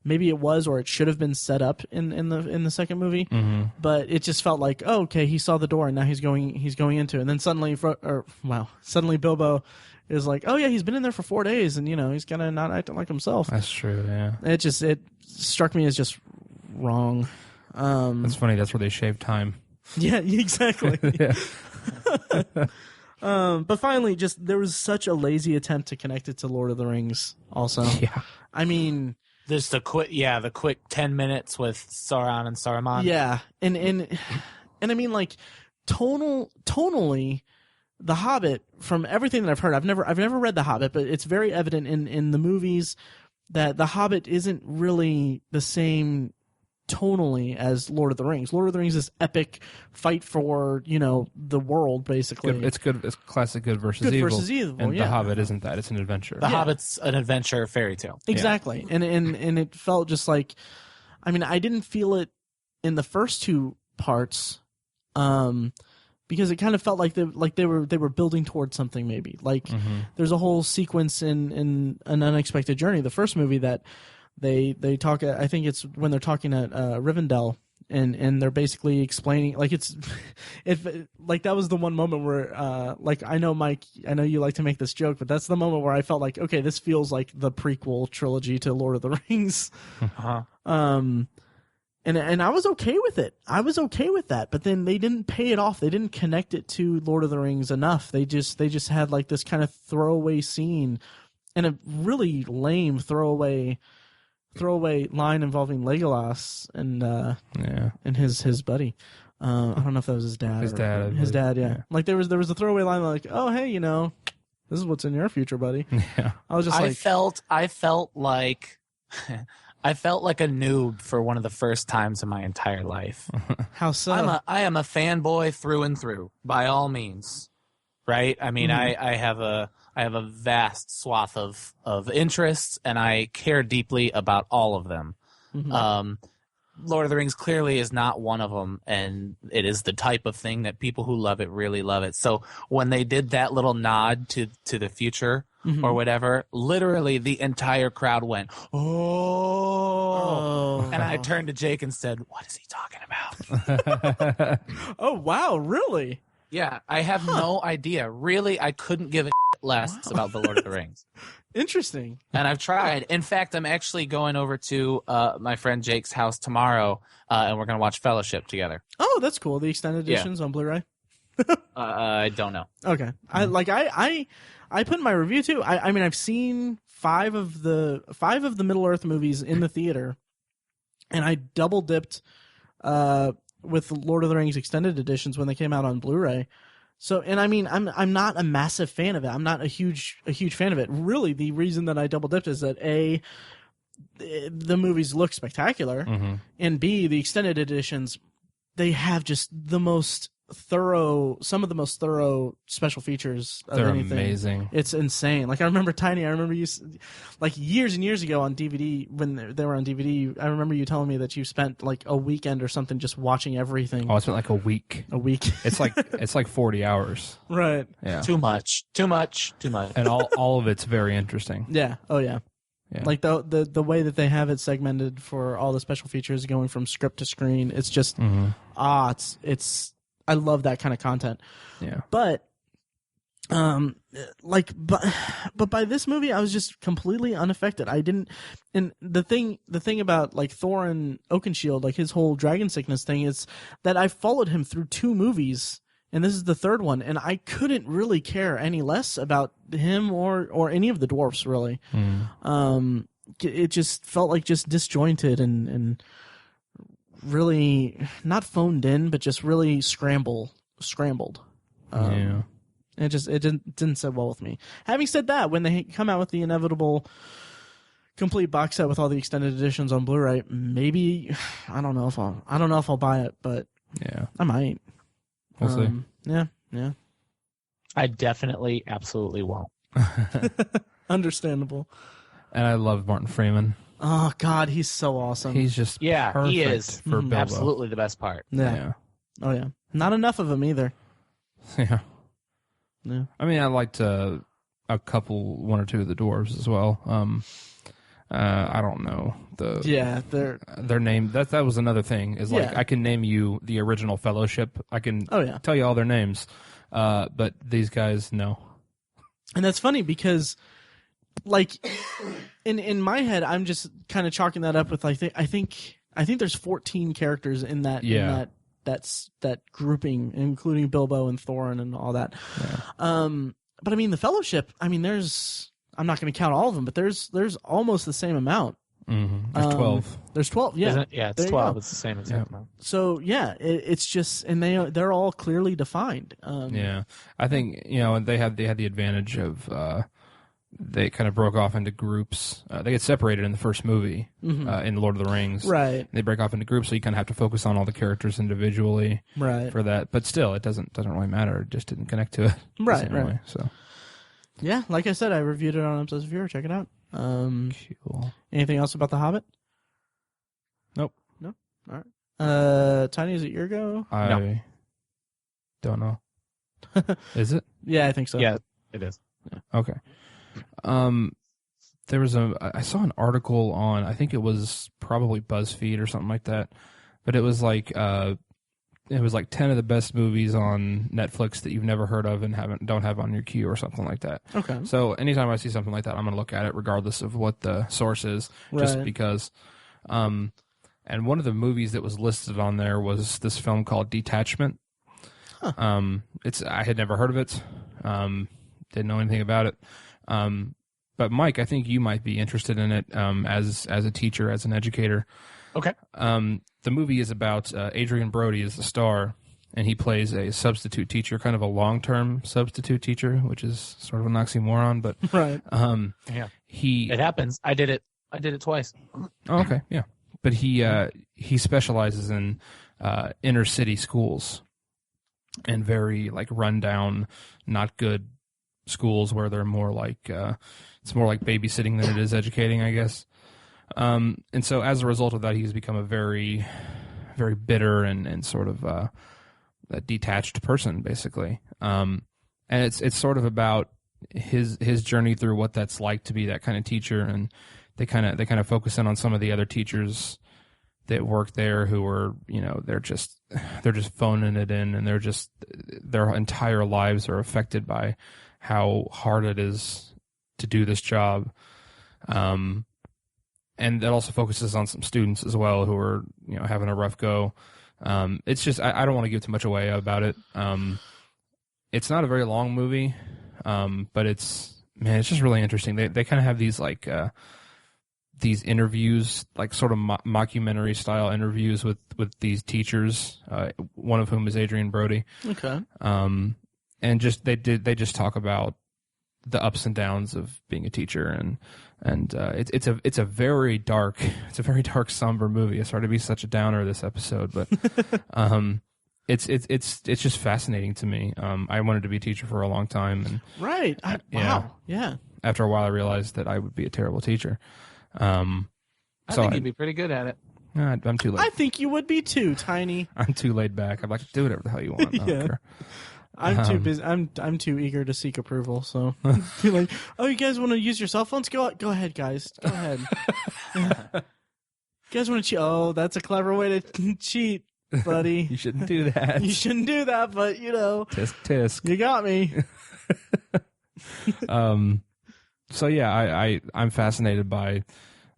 Maybe it was, or it should have been set up in the second movie, but it just felt like, oh, okay, he saw the door and now he's going into it, and then suddenly Bilbo is like, oh yeah, he's been in there for 4 days, and he's kind of not acting like himself. That's true. Yeah, it struck me as just wrong. That's funny. That's where they shave time. Yeah, exactly. Yeah. But finally, just there was such a lazy attempt to connect it to Lord of the Rings. Also, Yeah. I mean. There's the quick 10 minutes with Sauron and Saruman. Yeah, and I mean, like, tonally, The Hobbit, from everything that I've heard, I've never read The Hobbit, but it's very evident in the movies that The Hobbit isn't really the same tonally as Lord of the Rings. Lord of the Rings is epic fight for the world, basically. It's good. It's classic good versus evil. And yeah. The Hobbit isn't that. It's an adventure. The Hobbit's an adventure fairy tale. Exactly. Yeah. And it felt just like, I mean, I didn't feel it in the first two parts, because it kind of felt like they were building towards something, maybe. Like there's a whole sequence in An Unexpected Journey, the first movie, that they talk. I think it's when they're talking at Rivendell, and they're basically explaining, like, like that was the one moment where like, I know, Mike, I know you like to make this joke, but that's the moment where I felt like, okay, this feels like the prequel trilogy to Lord of the Rings. And I was okay with it. I was okay with that. But then they didn't pay it off. They didn't connect it to Lord of the Rings enough. They just had like this kind of throwaway scene, and a really lame throwaway line involving Legolas and his buddy. I don't know if that was his dad. His dad, yeah. Like there was a throwaway line like, "Oh, hey, this is what's in your future, buddy." Yeah. I was just I felt like I felt like a noob for one of the first times in my entire life. How so? I am a fanboy through and through, by all means. Right? I mean, I have a vast swath of interests, and I care deeply about all of them. Lord of the Rings clearly is not one of them, and it is the type of thing that people who love it really love it. So when they did that little nod to the future or whatever, literally the entire crowd went, "Oh!" And I turned to Jake and said, "What is he talking about?" Oh, wow, really? Yeah, I have no idea. Really, I couldn't give a less about the Lord of the Rings. Interesting. And I've tried. In fact, I'm actually going over to my friend Jake's house tomorrow, and we're going to watch Fellowship together. Oh, that's cool. The extended editions on Blu-ray? I don't know. Okay. I put in my review too. I mean, I've seen five of the Middle-earth movies in the theater, and I double dipped with Lord of the Rings extended editions when they came out on Blu-ray. So, and I mean, I'm not a massive fan of it. I'm not a huge fan of it. Really, the reason that I double dipped is that A, the movies look spectacular, and B, the extended editions, they have just some of the most thorough special features of anything. They're amazing. It's insane. Like, I remember you, like, years and years ago on DVD, when they were on DVD, I remember you telling me that you spent like a weekend or something just watching everything. Oh, I spent like a week. It's like 40 hours. Right. Yeah. Too much. And all of it's very interesting. Yeah. Oh, yeah. Yeah. Like the way that they have it segmented for all the special features going from script to screen, it's just it's I love that kind of content. Yeah. But but by this movie I was just completely unaffected. I didn't, and the thing about like Thorin Oakenshield, like his whole dragon sickness thing, is that I followed him through 2 movies and this is the 3rd one, and I couldn't really care any less about him or any of the dwarfs really. It just felt like just disjointed and really not phoned in, but just really scrambled. Yeah. It didn't sit well with me. Having said that, when they come out with the inevitable complete box set with all the extended editions on Blu-ray, maybe I don't know if I'll buy it, but Yeah. I might. We'll see. Yeah. I definitely, absolutely won't. Understandable. And I love Martin Freeman. Oh God, he's so awesome. He's just perfect he is for Bilbo. absolutely the best part. Yeah. Oh yeah. Not enough of him either. Yeah. Yeah. I mean, I liked one or two of the dwarves as well. I don't know their name. That was another thing. Is like I can name you the original Fellowship. I can tell you all their names, but these guys, no. And that's funny because, like, in my head, I'm just kind of chalking that up with I think there's 14 characters in that. Yeah. That grouping, including Bilbo and Thorin and all that. Yeah. But I mean, the Fellowship. I mean, I'm not going to count all of them, but there's almost the same amount. Mm-hmm. There's 12. There's 12. Yeah. Isn't it? Yeah, it's 12. It's the same exact amount. So yeah, it's just, and they're all clearly defined. Yeah, I think they had the advantage of they kind of broke off into groups. They get separated in the first movie in Lord of the Rings. Right. They break off into groups, so you kind of have to focus on all the characters individually. Right. For that, but still, it doesn't really matter. It just didn't connect to it. Right. Way, so. Yeah, like I said, I reviewed it on Obsessive Viewer. Check it out. Cool. Anything else about The Hobbit? Nope. No. All right. Tiny, is it your go? I don't know. Is it? Yeah, I think so. Yeah, it is. Yeah. Okay. There was I saw an article on, I think it was probably BuzzFeed or something like that, but it was like 10 of the best movies on Netflix that you've never heard of and don't have on your queue or something like that. Okay. So anytime I see something like that, I'm going to look at it regardless of what the source is, just because. And one of the movies that was listed on there was this film called Detachment. Huh. I had never heard of it. Didn't know anything about it. But Mike, I think you might be interested in it as a teacher, as an educator. Okay. The movie is about Adrian Brody is the star, and he plays a substitute teacher, kind of a long-term substitute teacher, which is sort of an oxymoron, but right. Yeah. It happens. I did it twice. Oh, okay, yeah. But he specializes in inner city schools and very like rundown, not good schools where they're more like it's more like babysitting than it is educating, I guess. And so as a result of that, he's become a very, very bitter and sort of a detached person, basically. And it's sort of about his journey through what that's like to be that kind of teacher, and they kind of focus in on some of the other teachers that work there who are, they're just phoning it in, and their entire lives are affected by how hard it is to do this job. And that also focuses on some students as well who are, having a rough go. It's just, I don't want to give too much away about it. It's not a very long movie, but it's just really interesting. They kind of have these like these interviews, like sort of mockumentary style interviews with these teachers. One of whom is Adrian Brody. Okay. And just they just talk about the ups and downs of being a teacher, and it's a very dark, somber movie. It's hard to be such a downer this episode, but it's just fascinating to me. I wanted to be a teacher for a long time, and right. Wow. Yeah. After a while, I realized that I would be a terrible teacher. I think you'd be pretty good at it. I'm too late. I think you would be too, Tiny. I'm too laid back. I'd like to do whatever the hell you want. I don't care. I'm too busy. I'm too eager to seek approval. So, be like, oh, you guys want to use your cell phones? Go ahead, guys. Go ahead. You guys want to cheat? Oh, that's a clever way to cheat, buddy. You shouldn't do that. You shouldn't do that, but tisk tisk. You got me. So yeah, I'm fascinated by.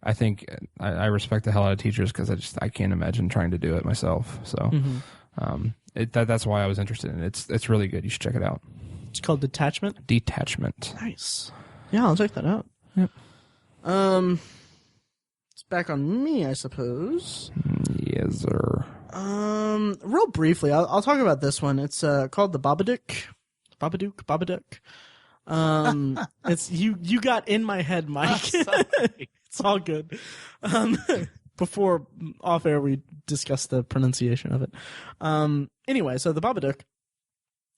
I think I respect the hell out of teachers because I can't imagine trying to do it myself. So that's why I was interested in it. It's really good. You should check it out. It's called Detachment. Detachment. Nice. Yeah, I'll check that out. Yep. It's back on me, I suppose. Yes, sir. Real briefly, I'll talk about this one. It's called the Babadook. Babadook. It's you got in my head, Mike. It's all good. Before off air, we discussed the pronunciation of it. Anyway, so the Babadook.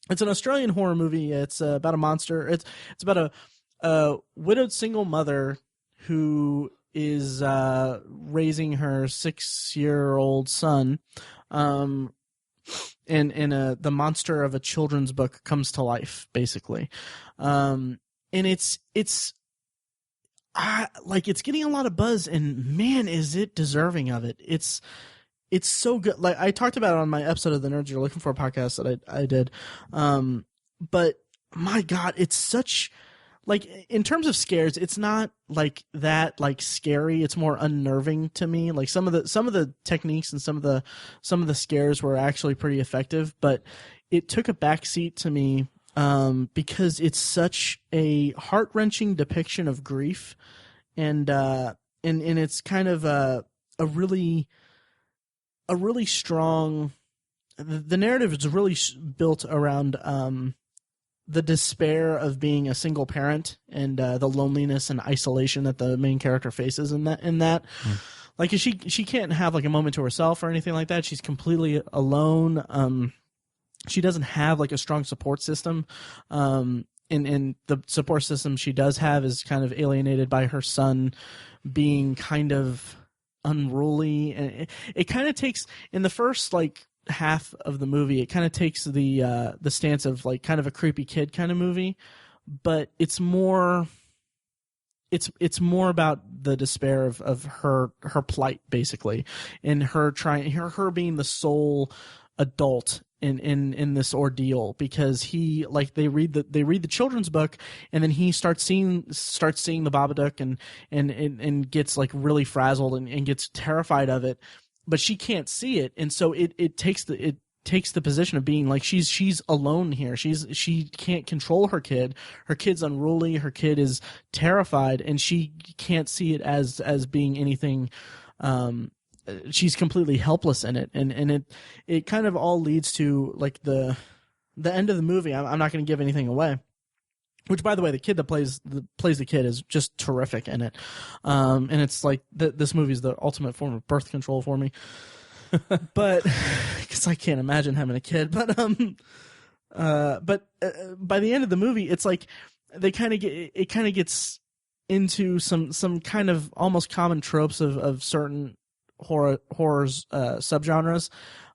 It's an Australian horror movie. It's about a monster. It's about a widowed single mother who is raising her 6-year-old son. And the monster of a children's book comes to life, basically. And it's getting a lot of buzz, and man, is it deserving of it. It's so good. Like I talked about it on my episode of the Nerds You're Looking For podcast that I did. But my God, it's such, like, in terms of scares, it's not like that, like, scary. It's more unnerving to me. Like some of the techniques and some of the scares were actually pretty effective, but it took a backseat to me because it's such a heart-wrenching depiction of grief, and it's kind of a really strong. The narrative is really built around the despair of being a single parent and the loneliness and isolation that the main character faces in that. Like she can't have like a moment to herself or anything like that. She's completely alone. She doesn't have like a strong support system. And the support system she does have is kind of alienated by her son being kind of unruly. And it kind of takes, in the first like half of the movie, it kind of takes the stance of like kind of a creepy kid kind of movie, but it's more about the despair of her plight, basically, and her being the sole adult in this ordeal, because they read the children's book, and then he starts seeing the Babadook and gets like really frazzled and gets terrified of it, but she can't see it, and so it takes the position of being like she's alone here. She can't control her kid. Her kid's unruly. Her kid is terrified, and she can't see it as being anything. She's completely helpless in it, and it kind of all leads to like the end of the movie. I'm not going to give anything away. Which, by the way, the kid that plays the kid is just terrific in it, and it's like this movie is the ultimate form of birth control for me. But because I can't imagine having a kid, but by the end of the movie, it's like it kind of gets into some kind of almost common tropes of certain horrors subgenres,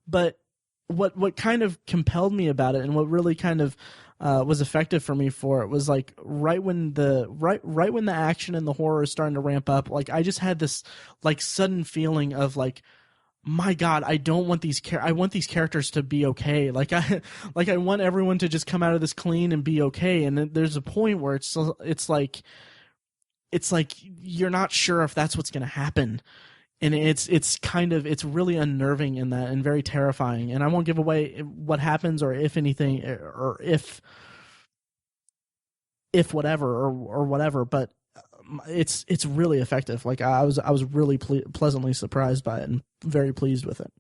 but what kind of compelled me about it, and what really kind of was effective for me for it, was like right when the action and the horror is starting to ramp up, like I just had this like sudden feeling of like, my God, I don't want I want these characters to be okay. Like I want everyone to just come out of this clean and be okay. And then there's a point where it's like you're not sure if that's what's going to happen. And it's really unnerving in that, and very terrifying. And I won't give away what happens, or if anything, or if whatever or whatever, but it's really effective. Like I was really pleasantly surprised by it and very pleased with it.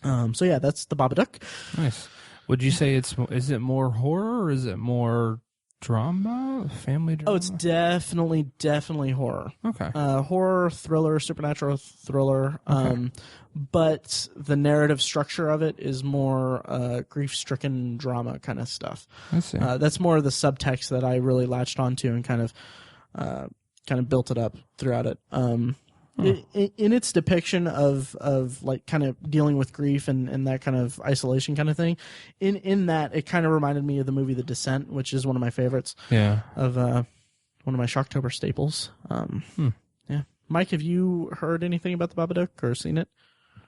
So yeah, that's the Babadook. Nice. Would you say is it more horror, or is it more drama, family drama? Oh, it's definitely horror. Okay. Horror, thriller, supernatural thriller. Okay. But the narrative structure of it is more grief-stricken drama kind of stuff. I see. That's more of the subtext that I really latched onto and kind of built it up throughout it. in its depiction of like kind of dealing with grief and that kind of isolation kind of thing. In that, it kind of reminded me of the movie The Descent, which is one of my favorites. Yeah. Of one of my Shocktober staples. Yeah. Mike, have you heard anything about the Babadook or seen it?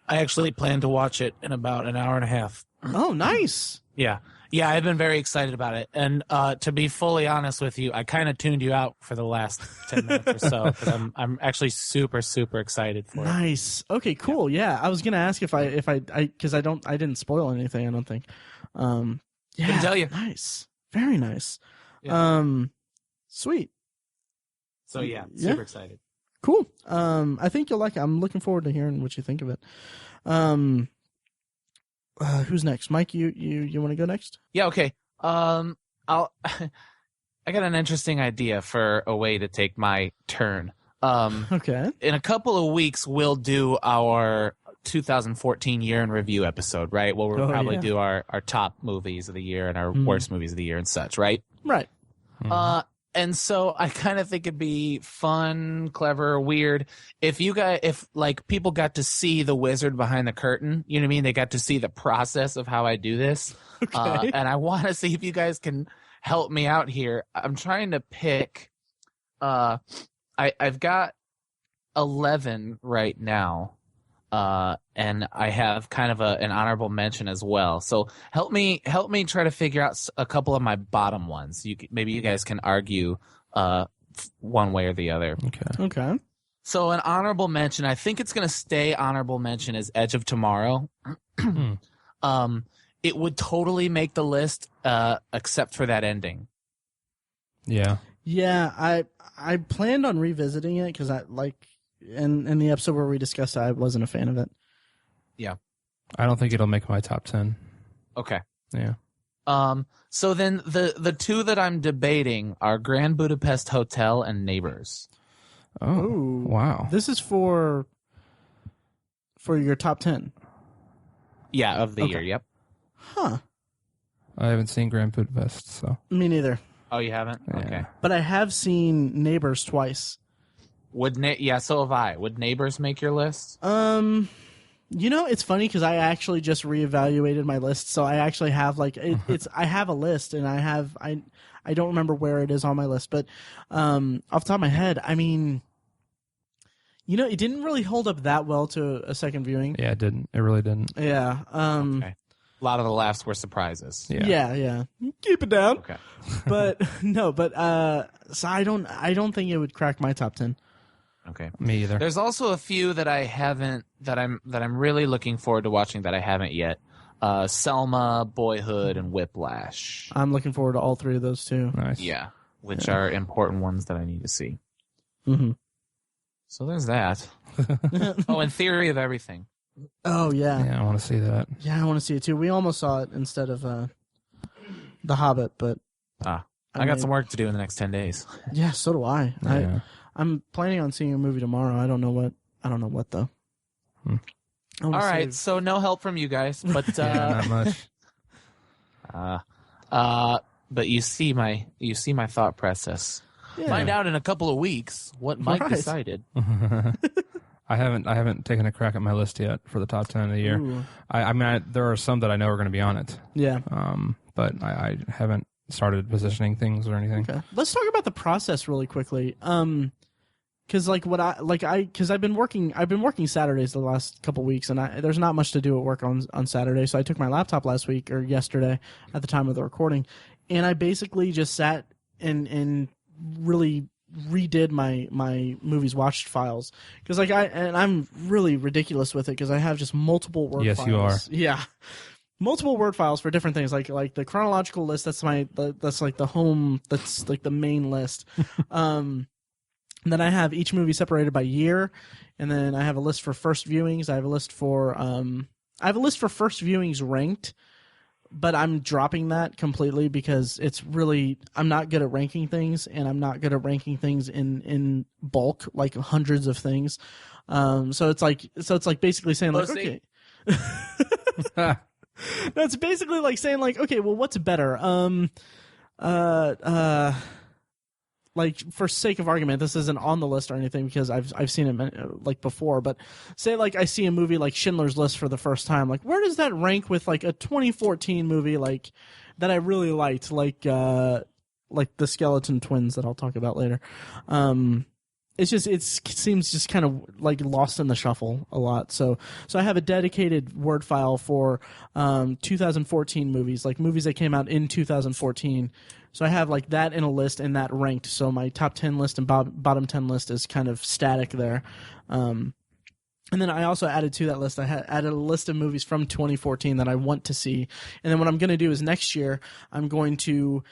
I actually plan to watch it in about an hour and a half. Oh, nice. Yeah. Yeah, I've been very excited about it. And to be fully honest with you, I kind of tuned you out for the last 10 minutes or so because I'm actually super, super excited for it. Nice. Okay, cool. Yeah. I was going to ask if I because I didn't spoil anything, I don't think. Yeah. Can tell you. Nice. Very nice. Yeah. Sweet. So yeah, super excited. Cool. I think you'll like it. I'm looking forward to hearing what you think of it. Who's next? Mike, you want to go next? Yeah, okay. I got an interesting idea for a way to take my turn. Okay. In a couple of weeks, we'll do our 2014 year in review episode, right? Well, we'll probably do our top movies of the year and our worst movies of the year and such, right? Right. And so I kind of think it'd be fun, clever, weird if people got to see the wizard behind the curtain. You know what I mean? They got to see the process of how I do this. Okay. And I want to see if you guys can help me out here. I'm trying to pick. I've got 11 right now. And I have kind of an honorable mention as well. So help me try to figure out a couple of my bottom ones. Maybe you guys can argue one way or the other. Okay. So an honorable mention, I think it's going to stay honorable mention, is Edge of Tomorrow. It would totally make the list except for that ending. Yeah. Yeah, I planned on revisiting it because I like. In the episode where we discussed it, I wasn't a fan of it. Yeah. I don't think it'll make my top 10. Okay. Yeah. So then the two that I'm debating are Grand Budapest Hotel and Neighbors. Oh, Ooh. wow. This is for your top 10. Yeah, of the year, yep. Huh. I haven't seen Grand Budapest, so. Me neither. Oh, you haven't? Yeah. Okay. But I have seen Neighbors twice. So have I. Would Neighbors make your list? It's funny because I actually just reevaluated my list, so I actually have I have a list, and I don't remember where it is on my list, but off the top of my head, I mean, it didn't really hold up that well to a second viewing. Yeah, it didn't. It really didn't. Yeah. Okay. A lot of the laughs were surprises. Yeah. Keep it down. Okay. So I don't think it would crack my top 10. Okay. Me either. There's also a few that I haven't that I'm really looking forward to watching that I haven't yet. Selma, Boyhood, and Whiplash. I'm looking forward to all three of those too. Nice. Yeah, which are important ones that I need to see. Mm-hmm. So there's that. Oh, and Theory of Everything. Oh yeah. Yeah, I want to see that. Yeah, I want to see it too. We almost saw it instead of The Hobbit, but I got some work to do in the next 10 days. Yeah, so do I. Yeah. I'm planning on seeing a movie tomorrow. I don't know what though. All right, so no help from you guys, but Not much. but you see my thought process. Yeah. Find out in a couple of weeks what Mike decided. I haven't taken a crack at my list yet for the top 10 of the year. Ooh. I mean, there are some that I know are going to be on it. Yeah. But I haven't started positioning things or anything. Okay. Let's talk about the process really quickly. Because I've been working Saturdays the last couple weeks, and there's not much to do at work on Saturday. So I took my laptop last week or yesterday at the time of the recording, and I basically just sat and really redid my movies watched files because I'm really ridiculous with it because I have just multiple Word files. Yes, you are. Yeah. Multiple Word files for different things, like the chronological list. That's like the home. That's like the main list. Then I have each movie separated by year, and then I have a list for first viewings. I have a list for first viewings ranked, but I'm dropping that completely because I'm not good at ranking things, and I'm not good at ranking things in bulk, like hundreds of things. So it's like basically saying like, okay. That's basically like saying like, okay, well, what's better? like for sake of argument, this isn't on the list or anything because I've seen it like before, but say like I see a movie like Schindler's List for the first time, like where does that rank with like a 2014 movie like that I really liked, like the Skeleton Twins that I'll talk about later. It seems just kind of like lost in the shuffle a lot. So I have a dedicated word file for 2014 movies, like movies that came out in 2014. So I have like that in a list and that ranked. So my top 10 list and bottom 10 list is kind of static there. And then I also added to that list, I added a list of movies from 2014 that I want to see. And then what I'm going to do is next year I'm going to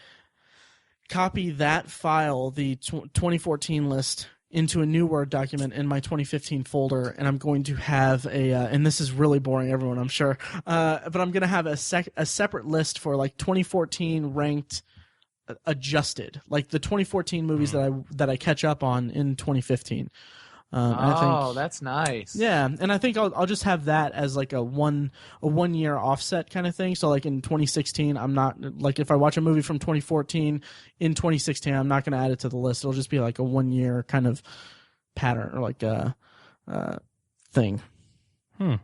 copy that file, the 2014 list, into a new Word document in my 2015 folder, and I'm going to have and this is really boring everyone, I'm sure, but I'm going to have a separate list for like 2014 ranked adjusted, like the 2014 movies that I catch up on in 2015. I think, that's nice. Yeah, and I think I'll just have that as like a one year offset kind of thing. So like in 2016, I'm not like if I watch a movie from 2014 in 2016, I'm not going to add it to the list. It'll just be like a 1 year kind of pattern or like a thing. I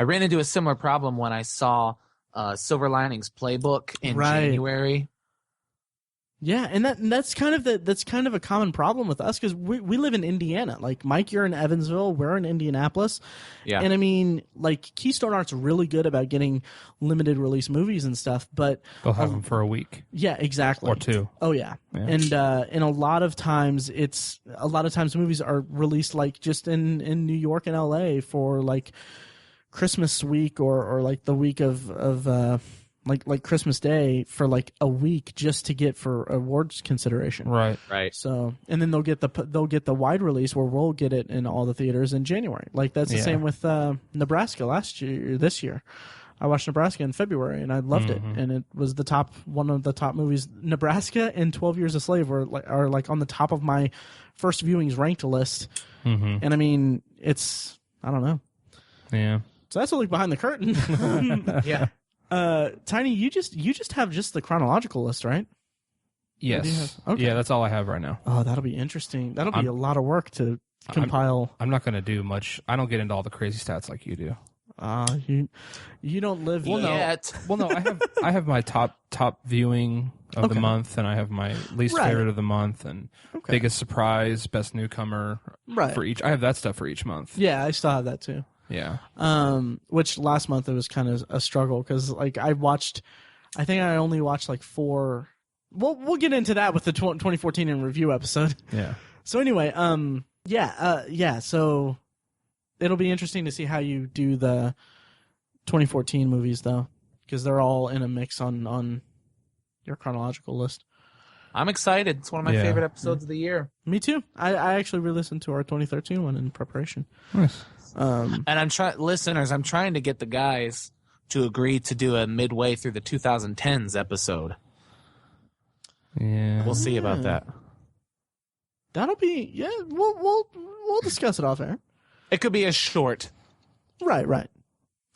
ran into a similar problem when I saw Silver Linings Playbook in January. Yeah, and that's kind of a common problem with us because we live in Indiana. Like Mike, you're in Evansville, we're in Indianapolis. Yeah, and I mean, like Keystone Art's really good about getting limited release movies and stuff, but they'll have them for a week. Yeah, exactly. Or two. Oh yeah. And a lot of times movies are released like just in New York and LA for like Christmas week or like the week of like Christmas Day for like a week just to get for awards consideration. Right. So, and then they'll get the wide release where we'll get it in all the theaters in January. Like that's the same with Nebraska this year. I watched Nebraska in February and I loved it, and it was one of the top movies. Nebraska and 12 Years a Slave are like on the top of my first viewings ranked list. And I mean, I don't know. Yeah. So that's a look behind the curtain. Yeah. Tiny, you just have just the chronological list, right? Yes. Okay. Yeah, that's all I have right now. Oh, that'll be interesting. That'll be a lot of work to compile. I'm not going to do much. I don't get into all the crazy stats like you do. You don't live yet. No, I have my top viewing of the month, and I have my least favorite of the month, and biggest surprise, best newcomer for each. I have that stuff for each month. Yeah, I still have that too. Yeah. Which last month it was kind of a struggle because like I think I only watched like 4. We'll get into that with the 2014 in review episode. Yeah. So anyway, so it'll be interesting to see how you do the 2014 movies though, because they're all in a mix on your chronological list. I'm excited. It's one of my favorite episodes of the year. Me too. I actually re-listened to our 2013 one in preparation. Nice. And I'm trying to get the guys to agree to do a midway through the 2010s episode. Yeah, we'll see about that. That'll be We'll discuss it off air. It could be a short. Right.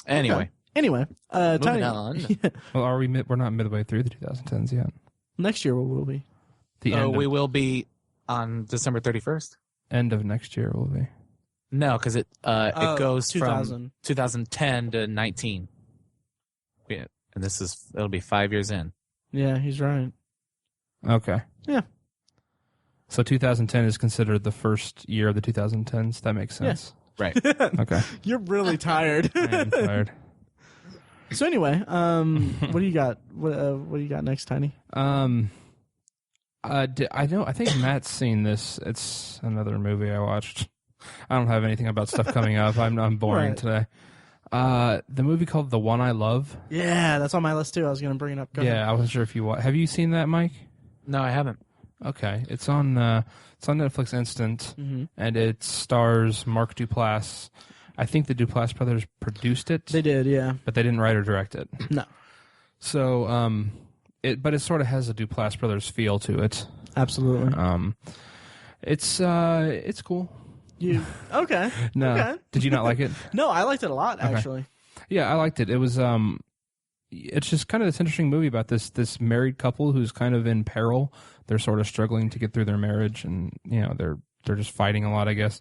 Anyway, moving Tiny, on. Well, we're not midway through the 2010s yet. Next year we will be. We will be on December 31st. End of next year will be. No, because it goes 2000. from 2010 to 19. Yeah, and it'll be 5 years in. Yeah, he's right. Okay. Yeah. So 2010 is considered the first year of the 2010s. That makes sense. Yeah. Right. Okay. You're really tired. I am tired. So anyway, what do you got? What do you got next, Tiny? I think Matt's seen this. It's another movie I watched. I don't have anything about stuff coming up. I'm boring today. The movie called The One I Love. Yeah, that's on my list too. I was going to bring it up. Go ahead. I wasn't sure if you have you seen that, Mike? No, I haven't. Okay, it's on Netflix Instant, and it stars Mark Duplass. I think the Duplass brothers produced it. They did, yeah, but they didn't write or direct it. No. So, it sort of has a Duplass brothers feel to it. Absolutely. It's cool. Okay? No. Okay. Did you not like it? No, I liked it a lot actually. Yeah, I liked it. It was it's just kind of this interesting movie about this married couple who's kind of in peril they're sort of struggling to get through their marriage, and they're just fighting a lot, I guess.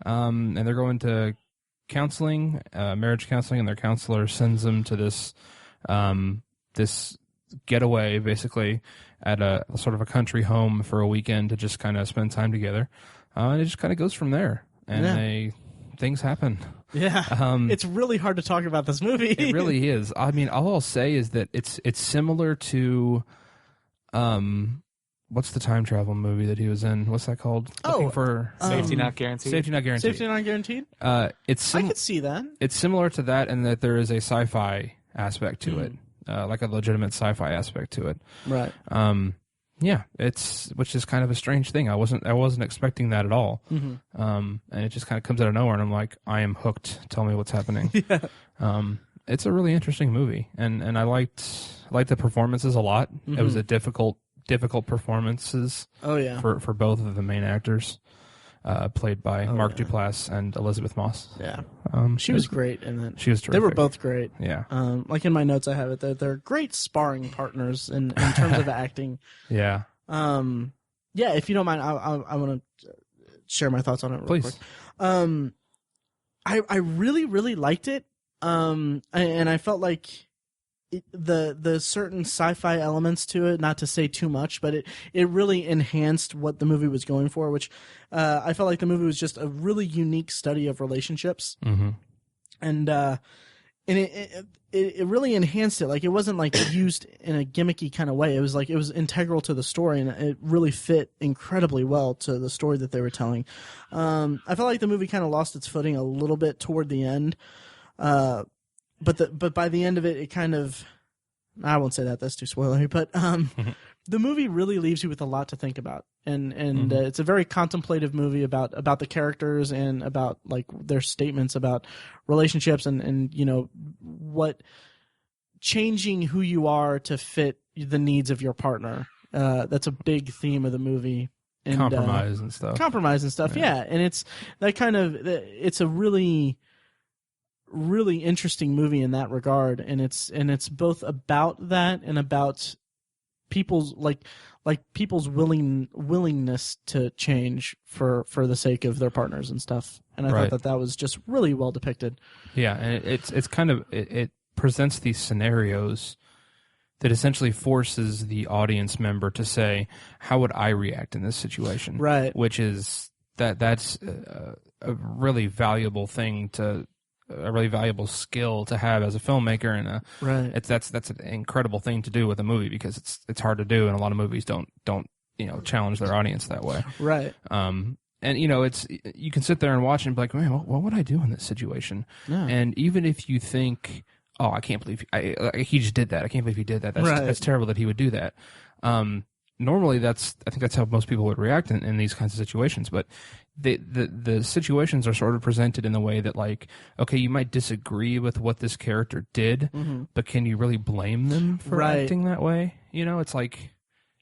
And they're going to counseling, marriage counseling, and their counselor sends them to this this getaway, basically, at a sort of a country home for a weekend to just kind of spend time together. And it just kind of goes from there, and things happen. Yeah, it's really hard to talk about this movie. It really is. I mean, all I'll say is that it's similar to, what's the time travel movie that he was in? What's that called? Looking for Safety Not Guaranteed. Safety Not Guaranteed. Safety Not Guaranteed. I could see that. It's similar to that, in that there is a sci-fi aspect to it, like a legitimate sci-fi aspect to it. Right. Yeah, which is kind of a strange thing. I wasn't expecting that at all. Mm-hmm. And it just kind of comes out of nowhere, and I'm like, I am hooked. Tell me what's happening. Yeah. It's a really interesting movie, and I liked the performances a lot. Mm-hmm. It was a difficult performances. Oh yeah. For both of the main actors, played by Mark Duplass and Elizabeth Moss. Yeah. She was great in that. She was terrific. They were both great. Yeah. Like in my notes, I have it that they're great sparring partners in terms of acting. Yeah. Yeah. If you don't mind, I want to share my thoughts on it real Please. quick. I really, really liked it. And I felt like the certain sci-fi elements to it, not to say too much, but it really enhanced what the movie was going for, which I felt like the movie was just a really unique study of relationships. Mm-hmm. And it really enhanced it. Like, it wasn't like used in a gimmicky kind of way. It was like, it was integral to the story, and it really fit incredibly well to the story that they were telling. I felt like the movie kind of lost its footing a little bit toward the end. But by the end of it, it kind of, I won't say that, that's too spoilery, but the movie really leaves you with a lot to think about, and it's a very contemplative movie about the characters and about like their statements about relationships and what changing who you are to fit the needs of your partner. That's a big theme of the movie. And, compromise and stuff. Yeah, and it's that kind of, it's a really interesting movie in that regard, and it's both about that and about people's people's willingness to change for the sake of their partners and stuff. And I thought that was just really well depicted. Yeah, and it's kind of it presents these scenarios that essentially forces the audience member to say, how would I react in this situation? Right. Which is that's a really valuable thing a really valuable skill to have as a filmmaker, and that's an incredible thing to do with a movie, because it's hard to do, and a lot of movies don't challenge their audience that way. Right. And it's, you can sit there and watch and be like, man, what would I do in this situation? Yeah. And even if you think, oh, I can't believe he just did that. I can't believe he did that. That's terrible that he would do that. Normally, I think that's how most people would react in these kinds of situations. But the situations are sort of presented in the way that, like, okay, you might disagree with what this character did, but can you really blame them for acting that way? It's like,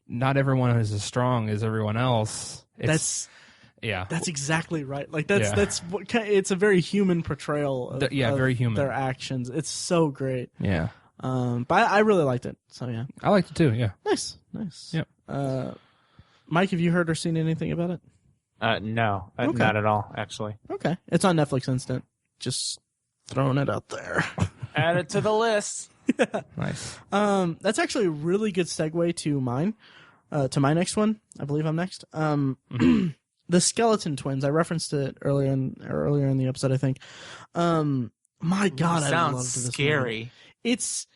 not everyone is as strong as everyone else. That's exactly right. Like, that's what it's a very human portrayal of, very human, their actions. It's so great. Yeah. But I really liked it. So yeah, I liked it too. Yeah. Nice. Yep. Mike, have you heard or seen anything about it? No, not at all, actually. Okay. It's on Netflix Instant. Just throwing it out there. Add it to the list. Yeah. Nice. That's actually a really good segue to mine. To my next one. I believe I'm next. The Skeleton Twins. I referenced it earlier in the episode, I think. My God, I loved this scary. Movie. It's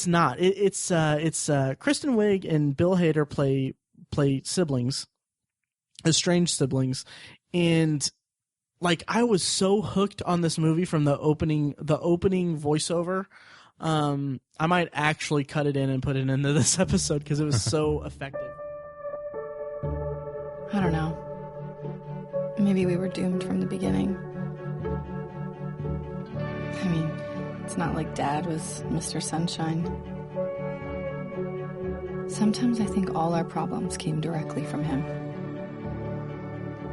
not. It's Kristen Wiig and Bill Hader play siblings, estranged siblings, and like, I was so hooked on this movie from the opening voiceover. I might actually cut it in and put it into this episode because it was so effective. I don't know. Maybe we were doomed from the beginning. I mean, it's not like Dad was Mr. Sunshine. Sometimes I think all our problems came directly from him.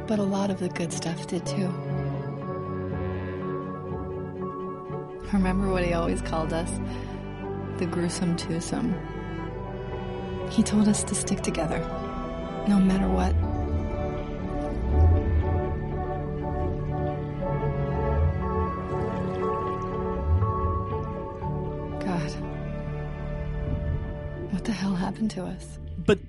But a lot of the good stuff did too. Remember what he always called us? The gruesome twosome. He told us to stick together, no matter what. God. What the hell happened to us? But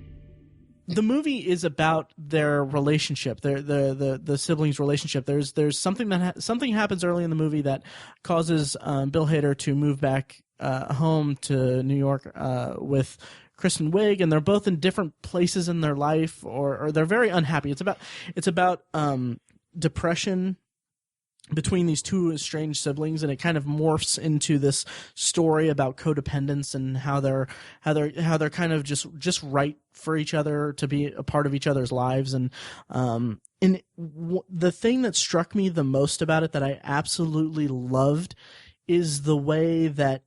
the movie is about their relationship, the siblings' relationship. There's something that something happens early in the movie that causes Bill Hader to move back home to New York with Kristen Wiig, and they're both in different places in their life, or they're very unhappy. It's about depression between these two estranged siblings, and it kind of morphs into this story about codependence and how they're kind of just right for each other, to be a part of each other's lives. And the thing that struck me the most about it, that I absolutely loved, is the way that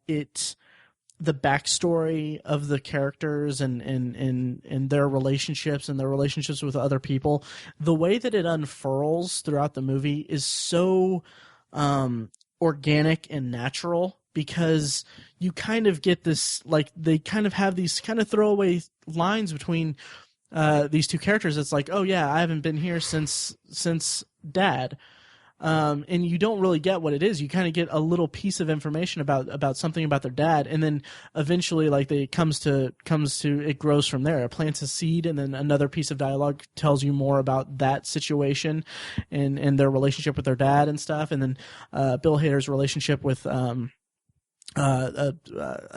the backstory of the characters and their relationships and their relationships with other people, the way that it unfurls throughout the movie is so organic and natural, because you kind of get this, like, they kind of have these kind of throwaway lines between these two characters. It's like, oh yeah, I haven't been here since Dad. And you don't really get what it is. You kind of get a little piece of information about something about their dad, and then eventually, like, it comes to it grows from there. It plants a seed, and then another piece of dialogue tells you more about that situation and their relationship with their dad and stuff. And then Bill Hader's relationship with a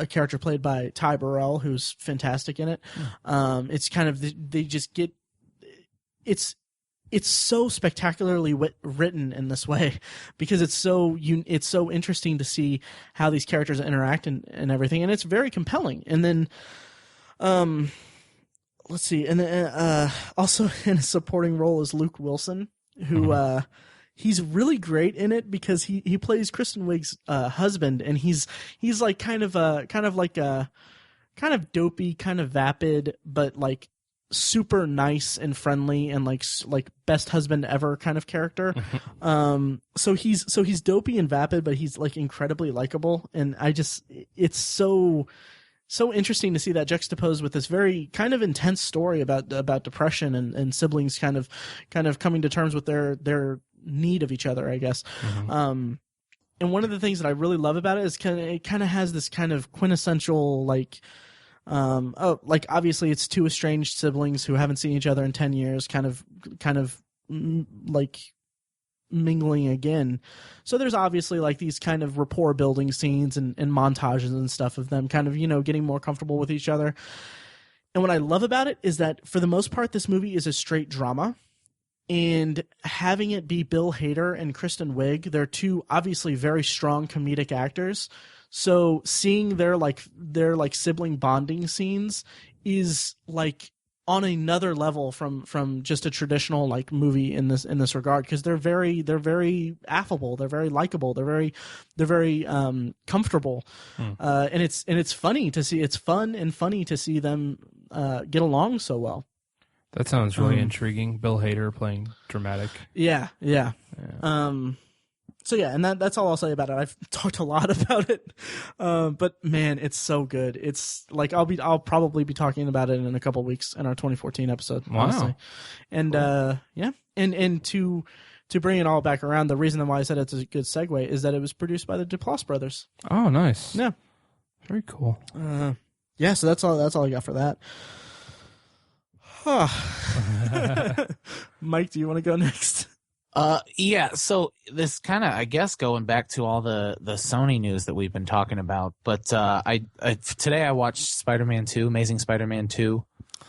character played by Ty Burrell, who's fantastic in it. It's kind of, they just get, it's so spectacularly written in this way, because it's so interesting to see how these characters interact and everything, and it's very compelling. And then, let's see, and then also in a supporting role is Luke Wilson, who he's really great in it, because he plays Kristen Wiig's husband, and he's like kind of dopey, kind of vapid, but like super nice and friendly, and like best husband ever kind of character. So he's dopey and vapid, but he's like incredibly likable, and it's so interesting to see that juxtaposed with this very kind of intense story about depression and siblings kind of coming to terms with their need of each other, I guess. And one of the things that I really love about it is it kind of has this kind of quintessential, like, like, obviously it's two estranged siblings who haven't seen each other in 10 years, kind of like mingling again. So there's obviously like these kind of rapport building scenes and montages and stuff of them kind of, getting more comfortable with each other. And what I love about it is that for the most part, this movie is a straight drama, and having it be Bill Hader and Kristen Wiig, they're two obviously very strong comedic actors. So seeing their sibling bonding scenes is like on another level from just a traditional like movie in this regard, because they're very affable, they're very likable, they're very comfortable, and it's funny to see. It's fun and funny to see them get along so well. That sounds really intriguing. Bill Hader playing dramatic. Yeah. So yeah, and that's all I'll say about it. I've talked a lot about it, but man, it's so good. It's like I'll probably be talking about it in a couple weeks in our 2014 episode. Wow. Honestly. And cool. And to bring it all back around, the reason why I said it's a good segue is that it was produced by the Duplass brothers. Oh, nice. Yeah, very cool. Yeah, so that's all I got for that. Mike, do you want to go next? Yeah, so this kind of, I guess, going back to all the Sony news that we've been talking about, but today I watched Spider-Man 2, Amazing Spider-Man 2,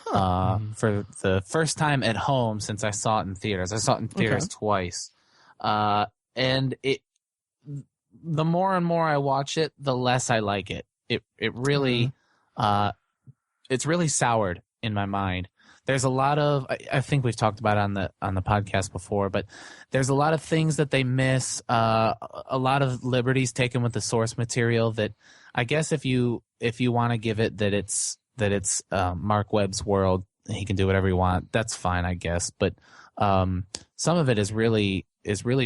for the first time at home since I saw it in theaters. I saw it in theaters twice. And the more and more I watch it, the less I like it. It really, it's really soured in my mind. There's a lot of, I think we've talked about it on the podcast before, but there's a lot of things that they miss, a lot of liberties taken with the source material that I guess if you want to give it that it's Mark Webb's world, he can do whatever he wants, that's fine, I guess. But some of it is really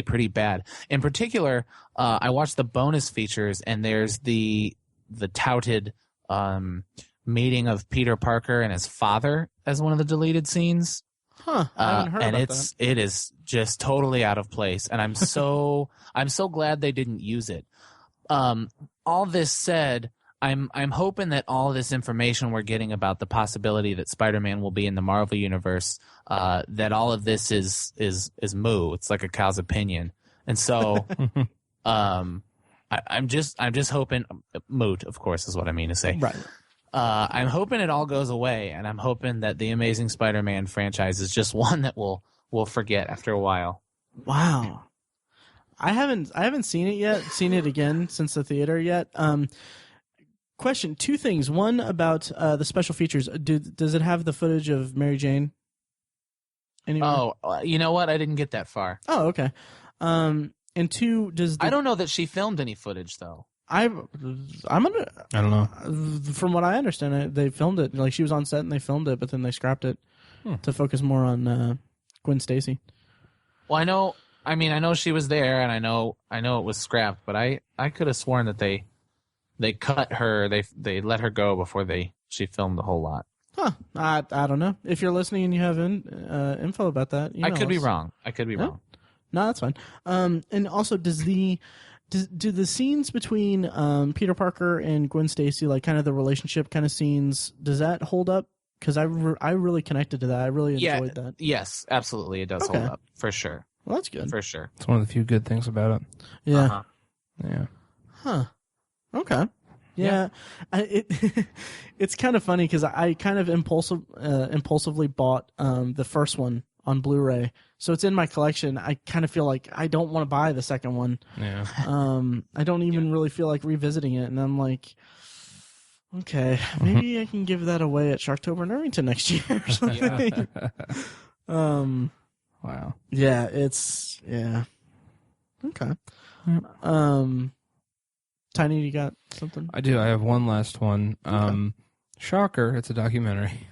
pretty bad. In particular, I watched the bonus features, and there's the touted meeting of Peter Parker and his father as one of the deleted scenes. Huh. I haven't heard and about that. it is just totally out of place, and I'm so glad they didn't use it. All this said, I'm hoping that all this information we're getting about the possibility that Spider-Man will be in the Marvel universe, that all of this is moo. It's like a cow's opinion, and so I'm just hoping moot. Of course, is what I mean to say. Right. I'm hoping it all goes away, and I'm hoping that the Amazing Spider-Man franchise is just one that we'll forget after a while. Wow. I haven't seen it yet. Seen it again since the theater yet. Question: 2 things. One about the special features. Does it have the footage of Mary Jane? Anywhere? Oh, you know what? I didn't get that far. Oh, okay. And 2, I don't know that she filmed any footage though. I don't know. From what I understand, they filmed it. Like, she was on set and they filmed it, but then they scrapped it to focus more on Gwen Stacy. Well, I know she was there, and I know it was scrapped, but I could have sworn that they cut her. They let her go before she filmed the whole lot. Huh. I don't know. If you're listening and you have info about that, I could be wrong. Wrong. No, that's fine. And also, do the scenes between Peter Parker and Gwen Stacy, like kind of the relationship kind of scenes, does that hold up? Because I really connected to that. I really enjoyed that. Yes, absolutely. It does hold up for sure. Well, that's good. For sure. It's one of the few good things about it. Yeah. Uh-huh. Yeah. Huh. Okay. Yeah. It's kind of funny because I kind of impulsively bought the first one on Blu-ray, so it's in my collection. I kind of feel like I don't want to buy the second one. Yeah. I don't even really feel like revisiting it, and I'm like, okay, maybe I can give that away at Sharktober in Irvington next year or something. Wow. Yeah, it's okay. Tiny, you got something? I do. I have one last one. Shocker, it's a documentary.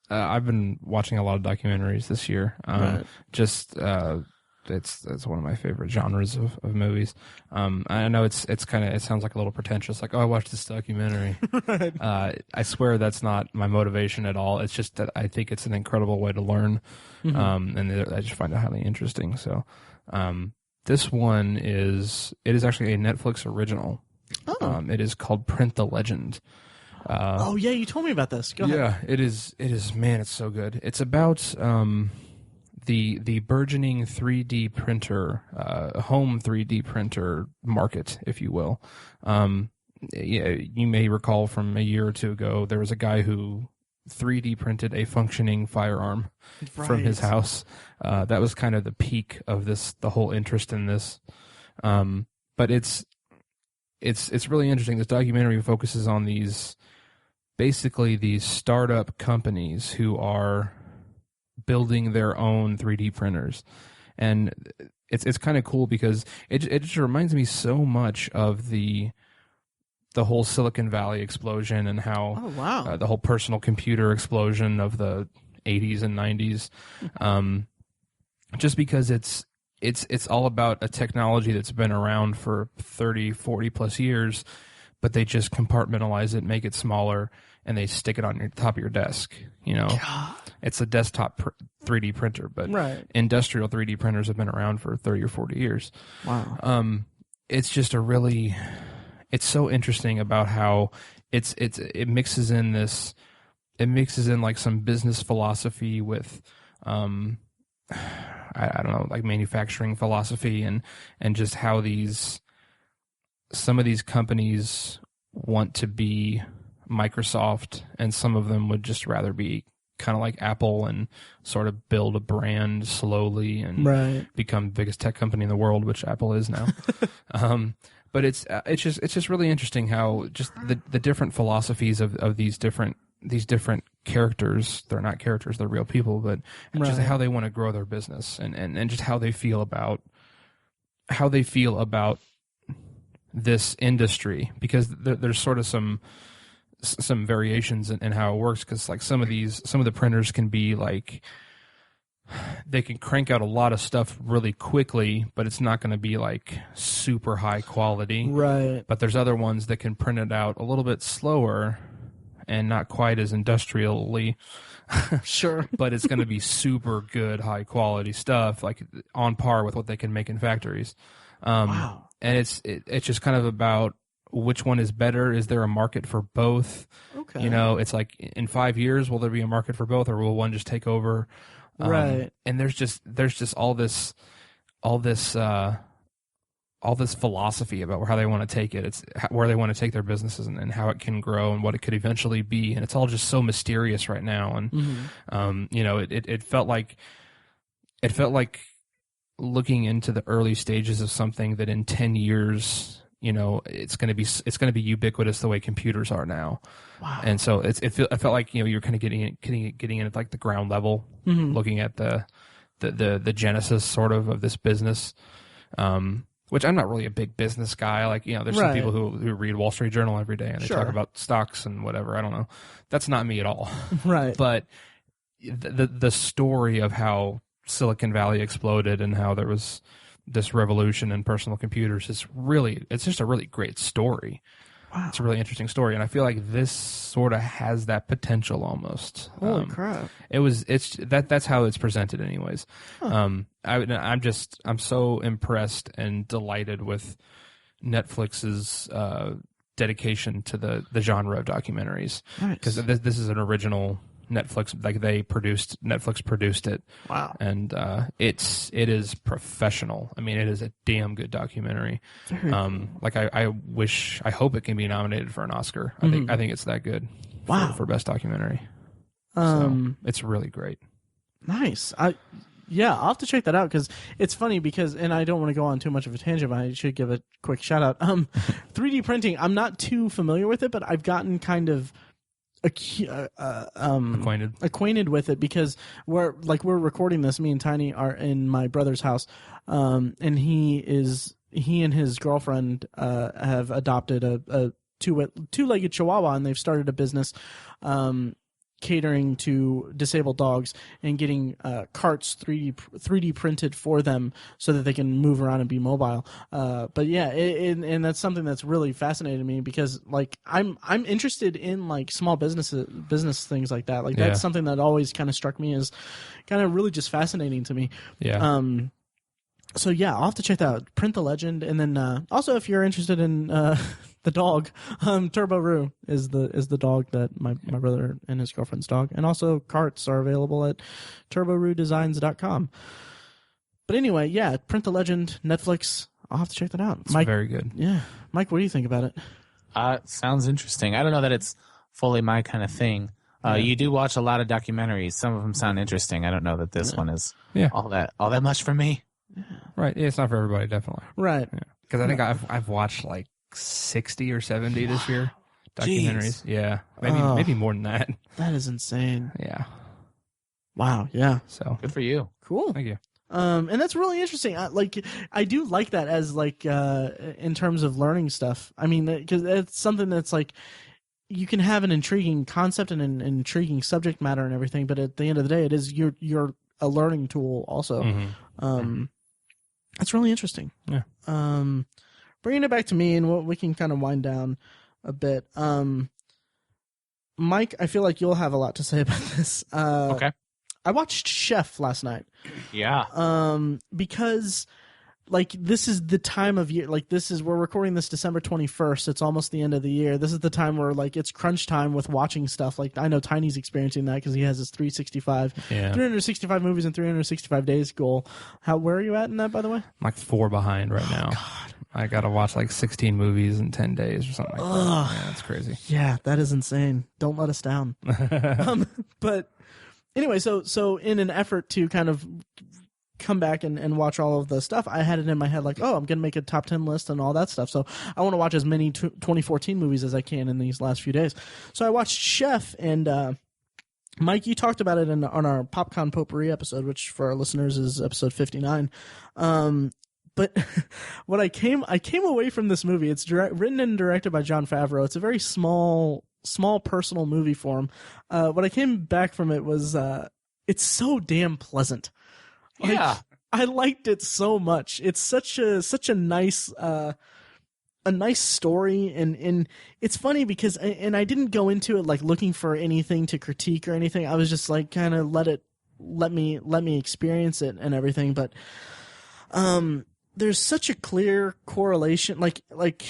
I've been watching a lot of documentaries this year. Right. Just it's one of my favorite genres of movies. I know it sounds like a little pretentious, like, oh, I watched this documentary. Right. I swear that's not my motivation at all. It's just that I think it's an incredible way to learn, and I just find it highly interesting. So, this one is actually a Netflix original. Oh. It is called Print the Legend. Oh yeah, you told me about this. Go ahead. Yeah, it is. Man, it's so good. It's about the burgeoning 3D printer, home 3D printer market, if you will. You may recall from a year or two ago, there was a guy who 3D printed a functioning firearm from his house. That was kind of the peak of the whole interest in this. But it's really interesting. This documentary focuses on these startup companies who are building their own 3D printers, and it's kind of cool because it just reminds me so much of the whole Silicon Valley explosion and how the whole personal computer explosion of the 80s and 90s, just because it's all about a technology that's been around for 30, 40 plus years, but they just compartmentalize it, make it smaller, and they stick it on your top of your desk. God. It's a desktop 3D printer, but industrial 3D printers have been around for 30 or 40 years. Wow. It's just it's so interesting about how it mixes in like some business philosophy with, I don't know, like manufacturing philosophy and just how some of these companies want to be Microsoft, and some of them would just rather be kind of like Apple and sort of build a brand slowly and become the biggest tech company in the world, which Apple is now. But it's just really interesting how just the different philosophies of these different characters. They're not characters, they're real people, but just how they want to grow their business and just how they feel about this industry, because there's sort of some variations in how it works, because like some of the printers can be like they can crank out a lot of stuff really quickly, but it's not going to be like super high quality. Right. But there's other ones that can print it out a little bit slower and not quite as industrially. Sure. But it's going to be super good, high quality stuff, like on par with what they can make in factories. Wow. And it's just kind of about which one is better. Is there a market for both? Okay. You know, it's like in 5 years, will there be a market for both, or will one just take over? Right. And there's just all this philosophy about how they want to take it. It's where they want to take their businesses and how it can grow and what it could eventually be. And it's all just so mysterious right now. And you know, it felt like looking into the early stages of something that in 10 years, you know, it's going to be ubiquitous the way computers are now. Wow. And so I felt like, you know, you're kind of getting in at like the ground level, looking at the genesis sort of this business. Which I'm not really a big business guy. Like, you know, there's some people who read Wall Street Journal every day and they talk about stocks and whatever. I don't know. That's not me at all. Right. But the story of how Silicon Valley exploded and how there was this revolution in personal computers it's just a really great story. Wow. It's a really interesting story, and I feel like this sort of has that potential almost. Holy crap! That's how it's presented, anyways. Huh. I'm so impressed and delighted with Netflix's dedication to the genre of documentaries, because this is an original Netflix. Like Netflix produced it. Wow! And it is professional. I mean, it is a damn good documentary. Like I hope it can be nominated for an Oscar. I think it's that good. Wow! For best documentary. So it's really great. Nice. I'll have to check that out, because it's funny and I don't want to go on too much of a tangent, but I should give a quick shout out. 3D printing. I'm not too familiar with it, but I've gotten kind of acquainted with it, because we're recording this. Me and Tiny are in my brother's house, and he and his girlfriend have adopted a two-legged Chihuahua, and they've started a business catering to disabled dogs and getting carts 3D printed for them so that they can move around and be mobile. But yeah, and that's something that's really fascinated me, because like I'm interested in like small business things like that. Like that's something that always kind of struck me as kind of really just fascinating to me. Yeah. So yeah, I'll have to check that out. Print the Legend, and then also if you're interested in the dog, Turbo Roo is the dog that my brother and his girlfriend's dog, and also carts are available at turboroodesigns.com. But anyway, yeah, Print the Legend, Netflix. I'll have to check that out. It's Mike, very good. Yeah, Mike, what do you think about it? Sounds interesting. I don't know that it's fully my kind of thing. You do watch a lot of documentaries. Some of them sound interesting. I don't know that this one is all that much for me. Right. Yeah, it's not for everybody, definitely. Right. Because I think I've watched like 60 or 70 this year. Documentaries. Jeez. Yeah. Maybe more than that. That is insane. Yeah. Wow. Yeah. So good for you. Cool. Thank you. And that's really interesting. I do like that as like in terms of learning stuff. I mean, because it's something that's like you can have an intriguing concept and an intriguing subject matter and everything, but at the end of the day, it is you're a learning tool also. That's really interesting. Yeah. Bringing it back to me, and we can kind of wind down a bit. Mike, I feel like you'll have a lot to say about this. Okay. I watched Chef last night. Yeah. Because like this is the time of year, like we're recording this December 21st. It's almost the end of the year. This is the time where like it's crunch time with watching stuff. Like I know Tiny's experiencing that because he has his 365 movies in 365 days goal. Where are you at in that, by the way? I'm like 4 behind right now. God. I got to watch like 16 movies in 10 days or something like that. Yeah, that's crazy. Yeah, that is insane. Don't let us down. But anyway, so in an effort to kind of come back and watch all of the stuff, I had it in my head like, oh, I'm going to make a top 10 list and all that stuff. So I want to watch as many 2014 movies as I can in these last few days. So I watched Chef, and Mike, you talked about it on our PopCon Potpourri episode, which for our listeners is episode 59. But what I came away from this movie, it's written and directed by Jon Favreau. It's a very small personal movie for him. What I came back from it was it's so damn pleasant. Like, Yeah. I liked it so much. It's such a nice story, and it's funny because I didn't go into it like looking for anything to critique or anything. I was just like kind of let me experience it and everything. But there's such a clear correlation. Like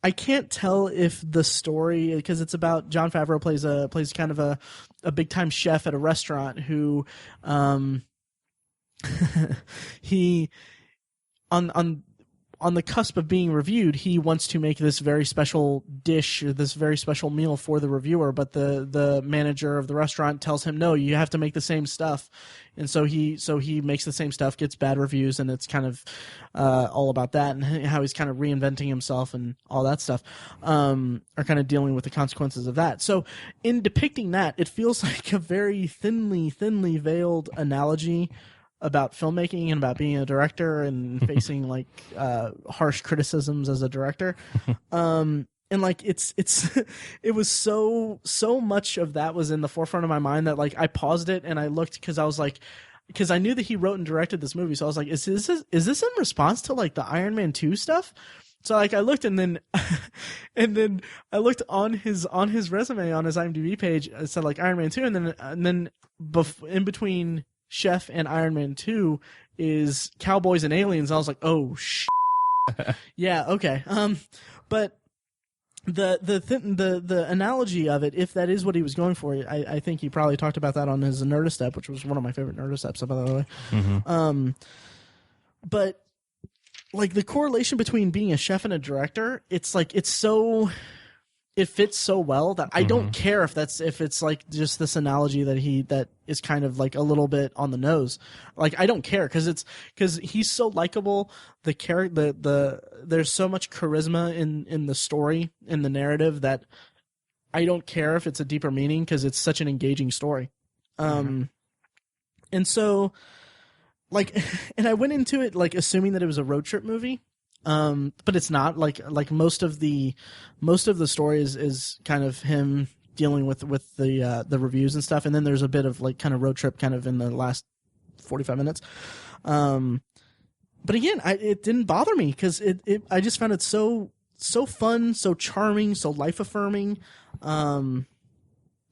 I can't tell if the story, because it's about Jon Favreau plays kind of a big time chef at a restaurant who he on the cusp of being reviewed, he wants to make this very special dish or this very special meal for the reviewer, but the manager of the restaurant tells him, no, you have to make the same stuff. And so he makes the same stuff, gets bad reviews, and it's kind of all about that and how he's kind of reinventing himself and all that stuff, or kind of dealing with the consequences of that. So in depicting that, it feels like a very thinly veiled analogy about filmmaking and about being a director and facing like harsh criticisms as a director. And like it was so much of that was in the forefront of my mind that like I paused it and I looked because I knew that he wrote and directed this movie. So I was like, is this in response to like the Iron Man 2 stuff? So like I looked and then I looked on his resume on his IMDb page. It said like Iron Man 2, and then in between Chef and Iron Man 2 is Cowboys and Aliens. I was like, oh yeah, okay. But the analogy of it, if that is what he was going for, I think he probably talked about that on his Nerdist, which was one of my favorite Nerdist, by the way. Mm-hmm. But like the correlation between being a chef and a director, it fits so well that I don't care if it's like just this analogy that is kind of like a little bit on the nose. Like I don't care because he's so likable. The character, there's so much charisma in the story, in the narrative, that I don't care if it's a deeper meaning because it's such an engaging story. And so like, and I went into it like assuming that it was a road trip movie. But it's not. Like most of the story is kind of him dealing with the reviews and stuff, and then there's a bit of like kind of road trip kind of in the last 45 minutes. But again, it didn't bother me because I just found it so fun, so charming, so life affirming, and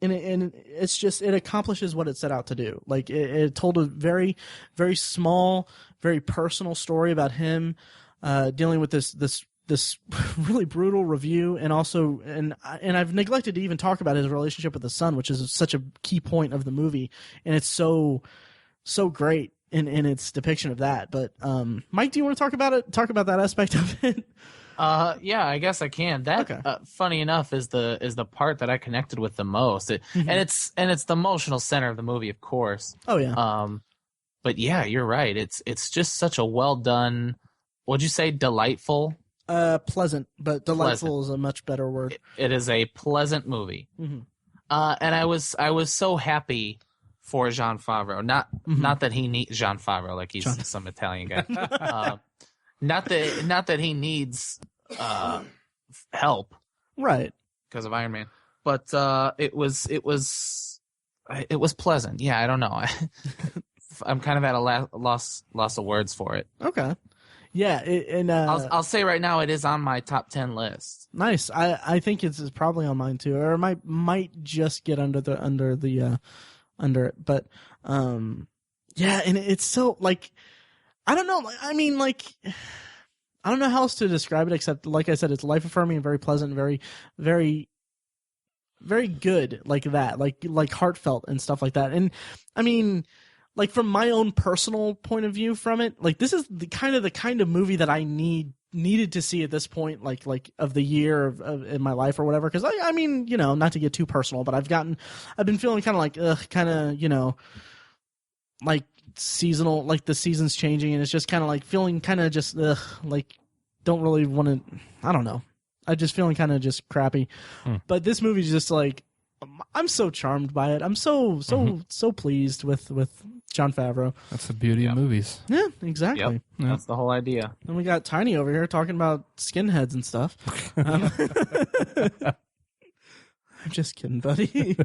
it's just, it accomplishes what it set out to do. Like it told a very, very small, very personal story about him. Dealing with this really brutal review, and also and I've neglected to even talk about his relationship with his son, which is such a key point of the movie, and it's so great in its depiction of that. But Mike, do you want to talk about it? Talk about that aspect of it? Yeah, I guess I can. That okay. Funny enough is the part that I connected with the most, and it's the emotional center of the movie, of course. Oh yeah. But yeah, you're right. It's just such a well done. What'd you say? Delightful? Pleasant, but delightful is a much better word. It is a pleasant movie. And I was so happy for Jon Favreau. Not that he needs Jon Favreau, like he's some Italian guy. Not that he needs help, right? Because of Iron Man. But it was pleasant. Yeah, I don't know. I'm kind of at a loss of words for it. Okay. Yeah, and I'll say right now it is on my top 10 list. Nice. I think it's probably on mine too, or it might just get under it. But yeah, and it's so like, I don't know. I mean, like, I don't know how else to describe it except, like I said, it's life affirming and very pleasant, and very, very, very good, like that, like heartfelt and stuff like that. And I mean, like from my own personal point of view from it, like this is the kind of movie that I needed to see at this point, like of the year of in my life or whatever. Because I mean, you know, not to get too personal, but I've been feeling kind of like kind of, you know, like seasonal, like the season's changing, and it's just kind of like feeling kind of just like don't really want to. I don't know. I just feeling kind of just crappy. But this movie's just like, I'm so charmed by it. I'm so pleased with Jon Favreau. That's the beauty of movies. Yeah, exactly. Yep. Yeah. That's the whole idea. And we got Tiny over here talking about skinheads and stuff. I'm just kidding, buddy.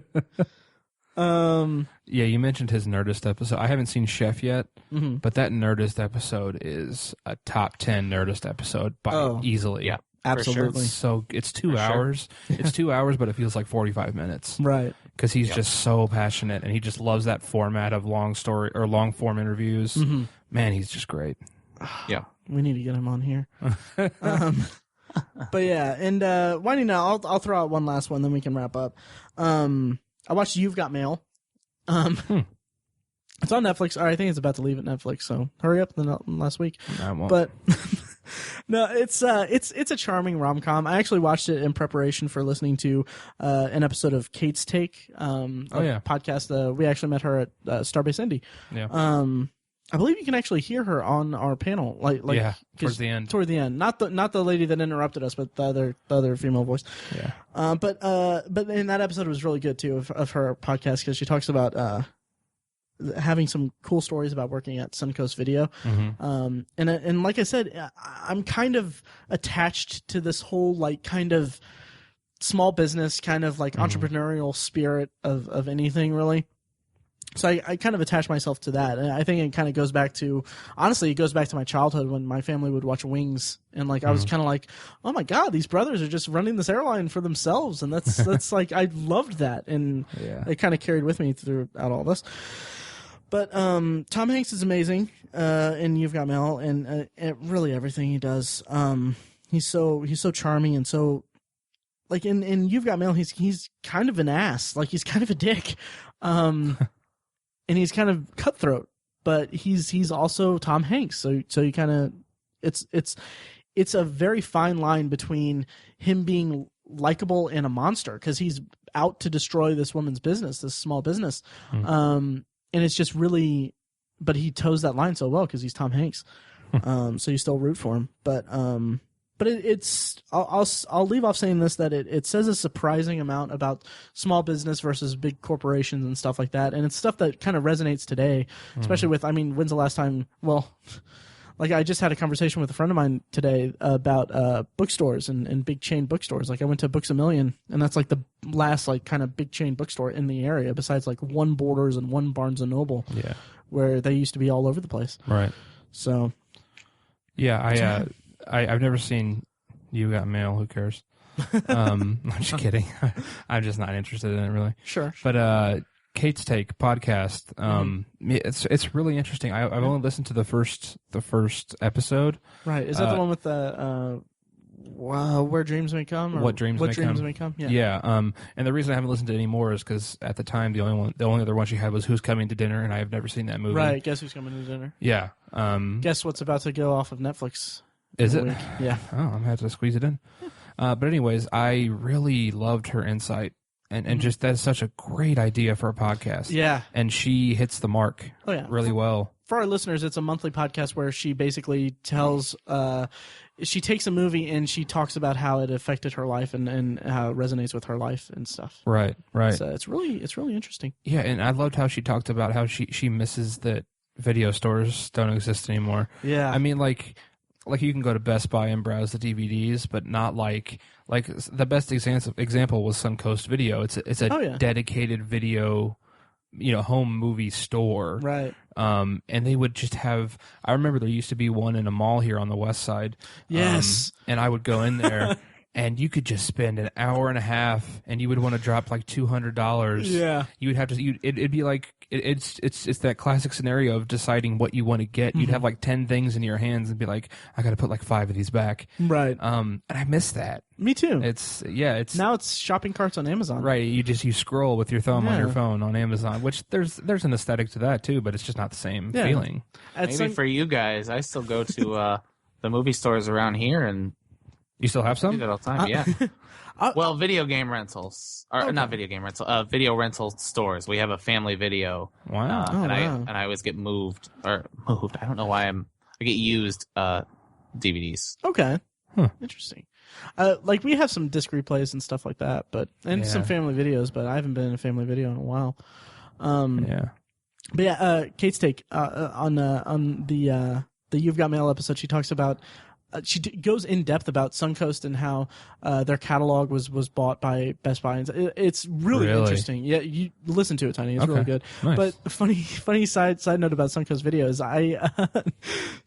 Yeah, you mentioned his Nerdist episode. I haven't seen Chef yet, but that Nerdist episode is a top 10 Nerdist episode by easily. Yeah, absolutely. So it's 2 hours. It's 2 hours, but it feels like 45 minutes. Right. Because he's just so passionate, and he just loves that format of long story or long form interviews. Man, he's just great. Yeah. We need to get him on here. But yeah, and winding down, I'll throw out one last one, then we can wrap up. I watched You've Got Mail. It's on Netflix. Or I think it's about to leave at Netflix, so hurry up last week. I won't. But no, it's a charming rom-com. I actually watched it in preparation for listening to an episode of Kate's Take, podcast. We actually met her at Starbase Indy. Yeah. I believe you can actually hear her on our panel, towards the end. Toward the end, not the lady that interrupted us, but the other female voice. Yeah. But in that episode, it was really good too of her podcast because she talks about having some cool stories about working at Suncoast Video. And like I said, I'm kind of attached to this whole like kind of small business, kind of like entrepreneurial spirit of anything really. So I kind of attach myself to that, and I think it kind of goes back to, honestly, it goes back to my childhood when my family would watch Wings, and like I was kind of like, oh my god, these brothers are just running this airline for themselves, and that's like I loved that, and it kind of carried with me throughout all this. But Tom Hanks is amazing in You've Got Mail, and really everything he does. He's so charming, and so like in You've Got Mail, he's kind of an ass, like he's kind of a dick. And he's kind of cutthroat, but he's also Tom Hanks. So you kind of it's a very fine line between him being likable and a monster because he's out to destroy this woman's business, this small business, and it's just really, but he toes that line so well because he's Tom Hanks. So you still root for him, but it's I'll leave off saying this, that it says a surprising amount about small business versus big corporations and stuff like that, and it's stuff that kind of resonates today, especially with, I mean, when's the last time? Well, like I just had a conversation with a friend of mine today about bookstores and big chain bookstores. Like I went to Books A Million, and that's like the last like kind of big chain bookstore in the area, besides like one Borders and one Barnes and Noble, where they used to be all over the place. Right. So, yeah, I've never seen You Got Mail. Who cares? I'm just kidding. I'm just not interested in it, really. Sure. But Kate's Take podcast, it's really interesting. I've only listened to the first episode. Right. Is that the one with the Where Dreams May Come? Or What Dreams May Come? Yeah. Yeah. And the reason I haven't listened to it anymore is because at the time the only other one she had was Who's Coming to Dinner, and I have never seen that movie. Right. Guess Who's Coming to Dinner? Yeah. Guess what's about to go off of Netflix? Is it? Yeah. Oh, I'm going to have to squeeze it in. But anyways, I really loved her insight. And just that's such a great idea for a podcast. Yeah. And she hits the mark really well. For our listeners, it's a monthly podcast where she basically tells she takes a movie and she talks about how it affected her life and how it resonates with her life and stuff. Right. So it's really interesting. Yeah, and I loved how she talked about how she misses that video stores don't exist anymore. Yeah. I mean, like you can go to Best Buy and browse the DVDs, but not like the best example was Suncoast Video. It's a dedicated video, home movie store. Right. And they would just have, I remember there used to be one in a mall here on the west side. Yes. And I would go in there and you could just spend an hour and a half and you would want to drop like $200. Yeah. You would have to, it'd be like, it's that classic scenario of deciding what you want to get. You'd have like 10 things in your hands and be like, I got to put like 5 of these back. Right. And I miss that. Me too. It's now it's shopping carts on Amazon. Right. You scroll with your thumb on your phone on Amazon, which there's an aesthetic to that too, but it's just not the same feeling. Maybe for you guys, I still go to the movie stores around here, and you still have some? I do that all the time. Yeah. Well, video game rentals, or not video game rental, video rental stores. We have a family video. Wow. And I always get moved. I don't know why I get used DVDs. Okay. Interesting. Like we have some disc replays and stuff like that, and some family videos, but I haven't been in a family video in a while. But Kate's Take on the You've Got Mail episode, she talks about goes in depth about Suncoast and how their catalog was bought by Best Buy. It's really interesting. Yeah, you listen to it, Tiny. It's really good. Nice. But funny side note about Suncoast Video is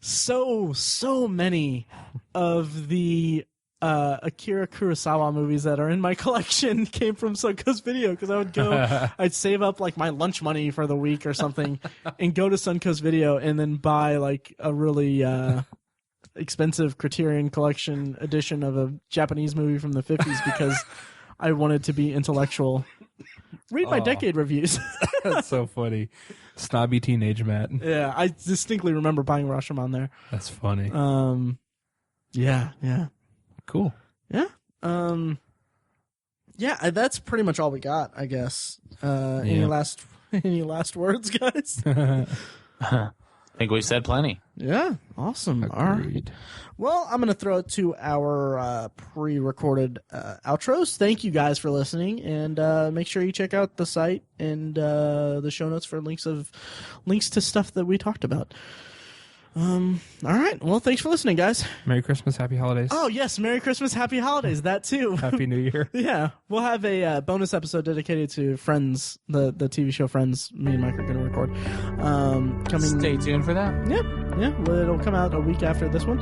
so many of the Akira Kurosawa movies that are in my collection came from Suncoast Video, because I would go, I'd save up like my lunch money for the week or something and go to Suncoast Video and then buy like a really expensive Criterion Collection edition of a Japanese movie from the 50s because I wanted to be intellectual. Read my decade reviews. That's so funny. Snobby teenage Matt. Yeah, I distinctly remember buying Rashomon there. That's funny. Yeah. Cool. Yeah. Yeah, that's pretty much all we got, I guess. Any last words, guys? I think we said plenty. Yeah, awesome. Agreed. All right. Well, I'm going to throw it to our pre-recorded outros. Thank you guys for listening, and make sure you check out the site and the show notes for links to stuff that we talked about. All right. Well, thanks for listening, guys. Merry Christmas, Happy Holidays. Oh, yes. Merry Christmas, Happy Holidays. That, too. Happy New Year. Yeah. We'll have a bonus episode dedicated to Friends, the TV show Friends. Me and Mike are going to record. Coming. Stay tuned for that. Yeah. Well, it'll come out a week after this one.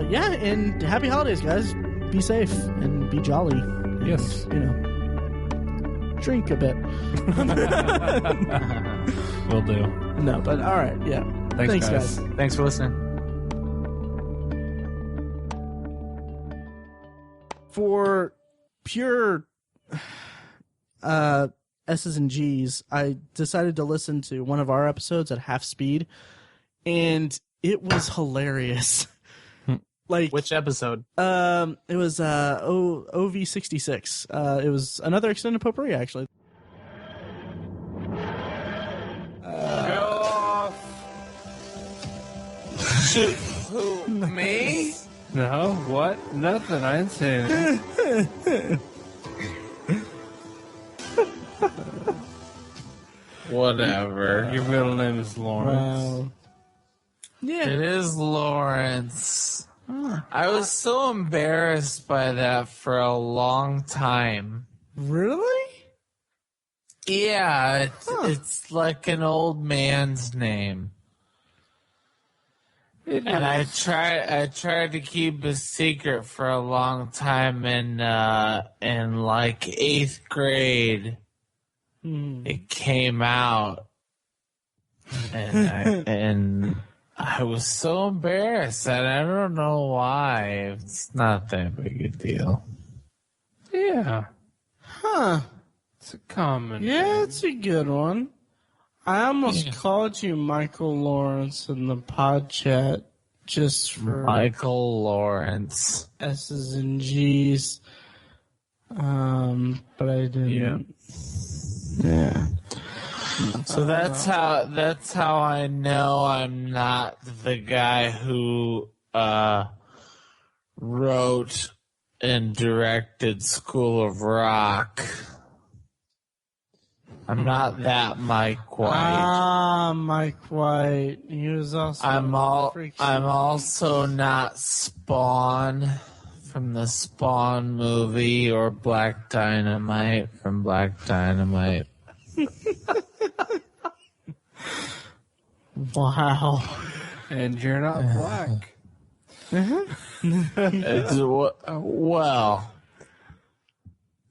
Yeah, and Happy Holidays, guys. Be safe and be jolly. Yes. And, drink a bit. Will do. No, but all right. Yeah. Thanks, guys. Thanks for listening. For pure S's and G's, I decided to listen to one of our episodes at half speed, and it was hilarious. Like, which episode? It was OV087. It was another extended potpourri, actually. Who, me? No, what? Nothing. I ain't saying it. Whatever. Your middle name is Lawrence. Wow. Yeah. It is Lawrence. I was so embarrassed by that for a long time. Really? Yeah, it's like an old man's name. And I tried to keep a secret for a long time in like 8th grade. It came out, and I was so embarrassed, and I don't know why. It's not that big a deal. Yeah. Huh. It's a common. Yeah, it's a good one. I almost called you Michael Lawrence in the pod chat just for Michael Lawrence. S's and G's. But I didn't. Yeah. So that's how I know I'm not the guy who wrote and directed School of Rock. I'm not that Mike White. Ah, Mike White. He was also. I'm also not Spawn from the Spawn movie or Black Dynamite from Black Dynamite. Wow. And you're not black. Well,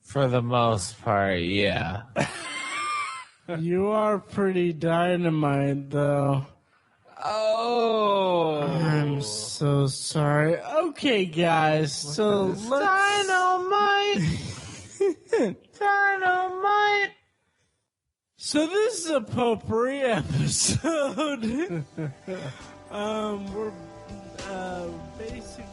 for the most part, yeah. You are pretty dynamite, though. Oh. I'm so sorry. Okay, guys, so let's... Dynamite! So this is a potpourri episode. We're basically...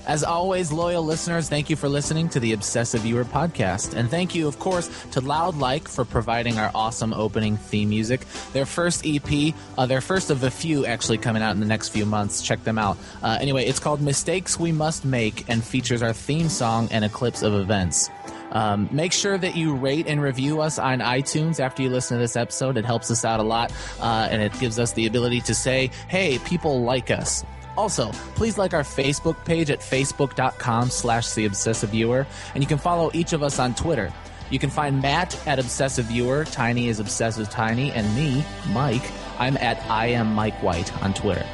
As always, loyal listeners, thank you for listening to the Obsessive Viewer podcast. And thank you, of course, to Loud Like for providing our awesome opening theme music. Their first EP, their first of a few actually coming out in the next few months. Check them out. Anyway, it's called Mistakes We Must Make and features our theme song and a clips of events. Make sure that you rate and review us on iTunes after you listen to this episode. It helps us out a lot, and it gives us the ability to say, hey, people like us. Also, please like our Facebook page at facebook.com/TheObsessiveViewer, and you can follow each of us on Twitter. You can find Matt at Obsessive Viewer, Tiny is Obsessive Tiny, and me, Mike, I'm at I am Mike White on Twitter.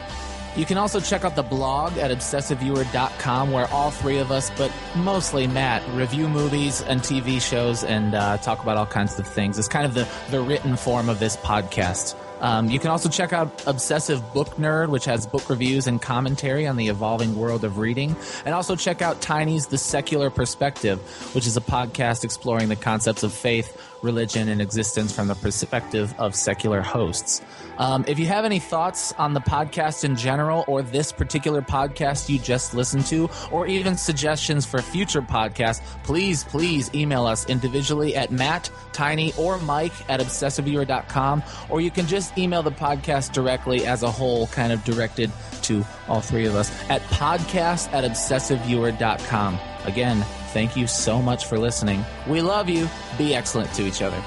You can also check out the blog at obsessiveviewer.com, where all three of us, but mostly Matt, review movies and TV shows and talk about all kinds of things. It's kind of the written form of this podcast. You can also check out Obsessive Book Nerd, which has book reviews and commentary on the evolving world of reading. And also check out Tiny's The Secular Perspective, which is a podcast exploring the concepts of faith, religion, and existence from the perspective of secular hosts. If you have any thoughts on the podcast in general, or this particular podcast you just listened to, or even suggestions for future podcasts, please email us individually at Matt, Tiny, or Mike at obsessiveviewer.com, or you can just email the podcast directly as a whole, kind of directed to all three of us, at podcast@obsessiveviewer.com. Again, thank you so much for listening. We love you. Be excellent to each other.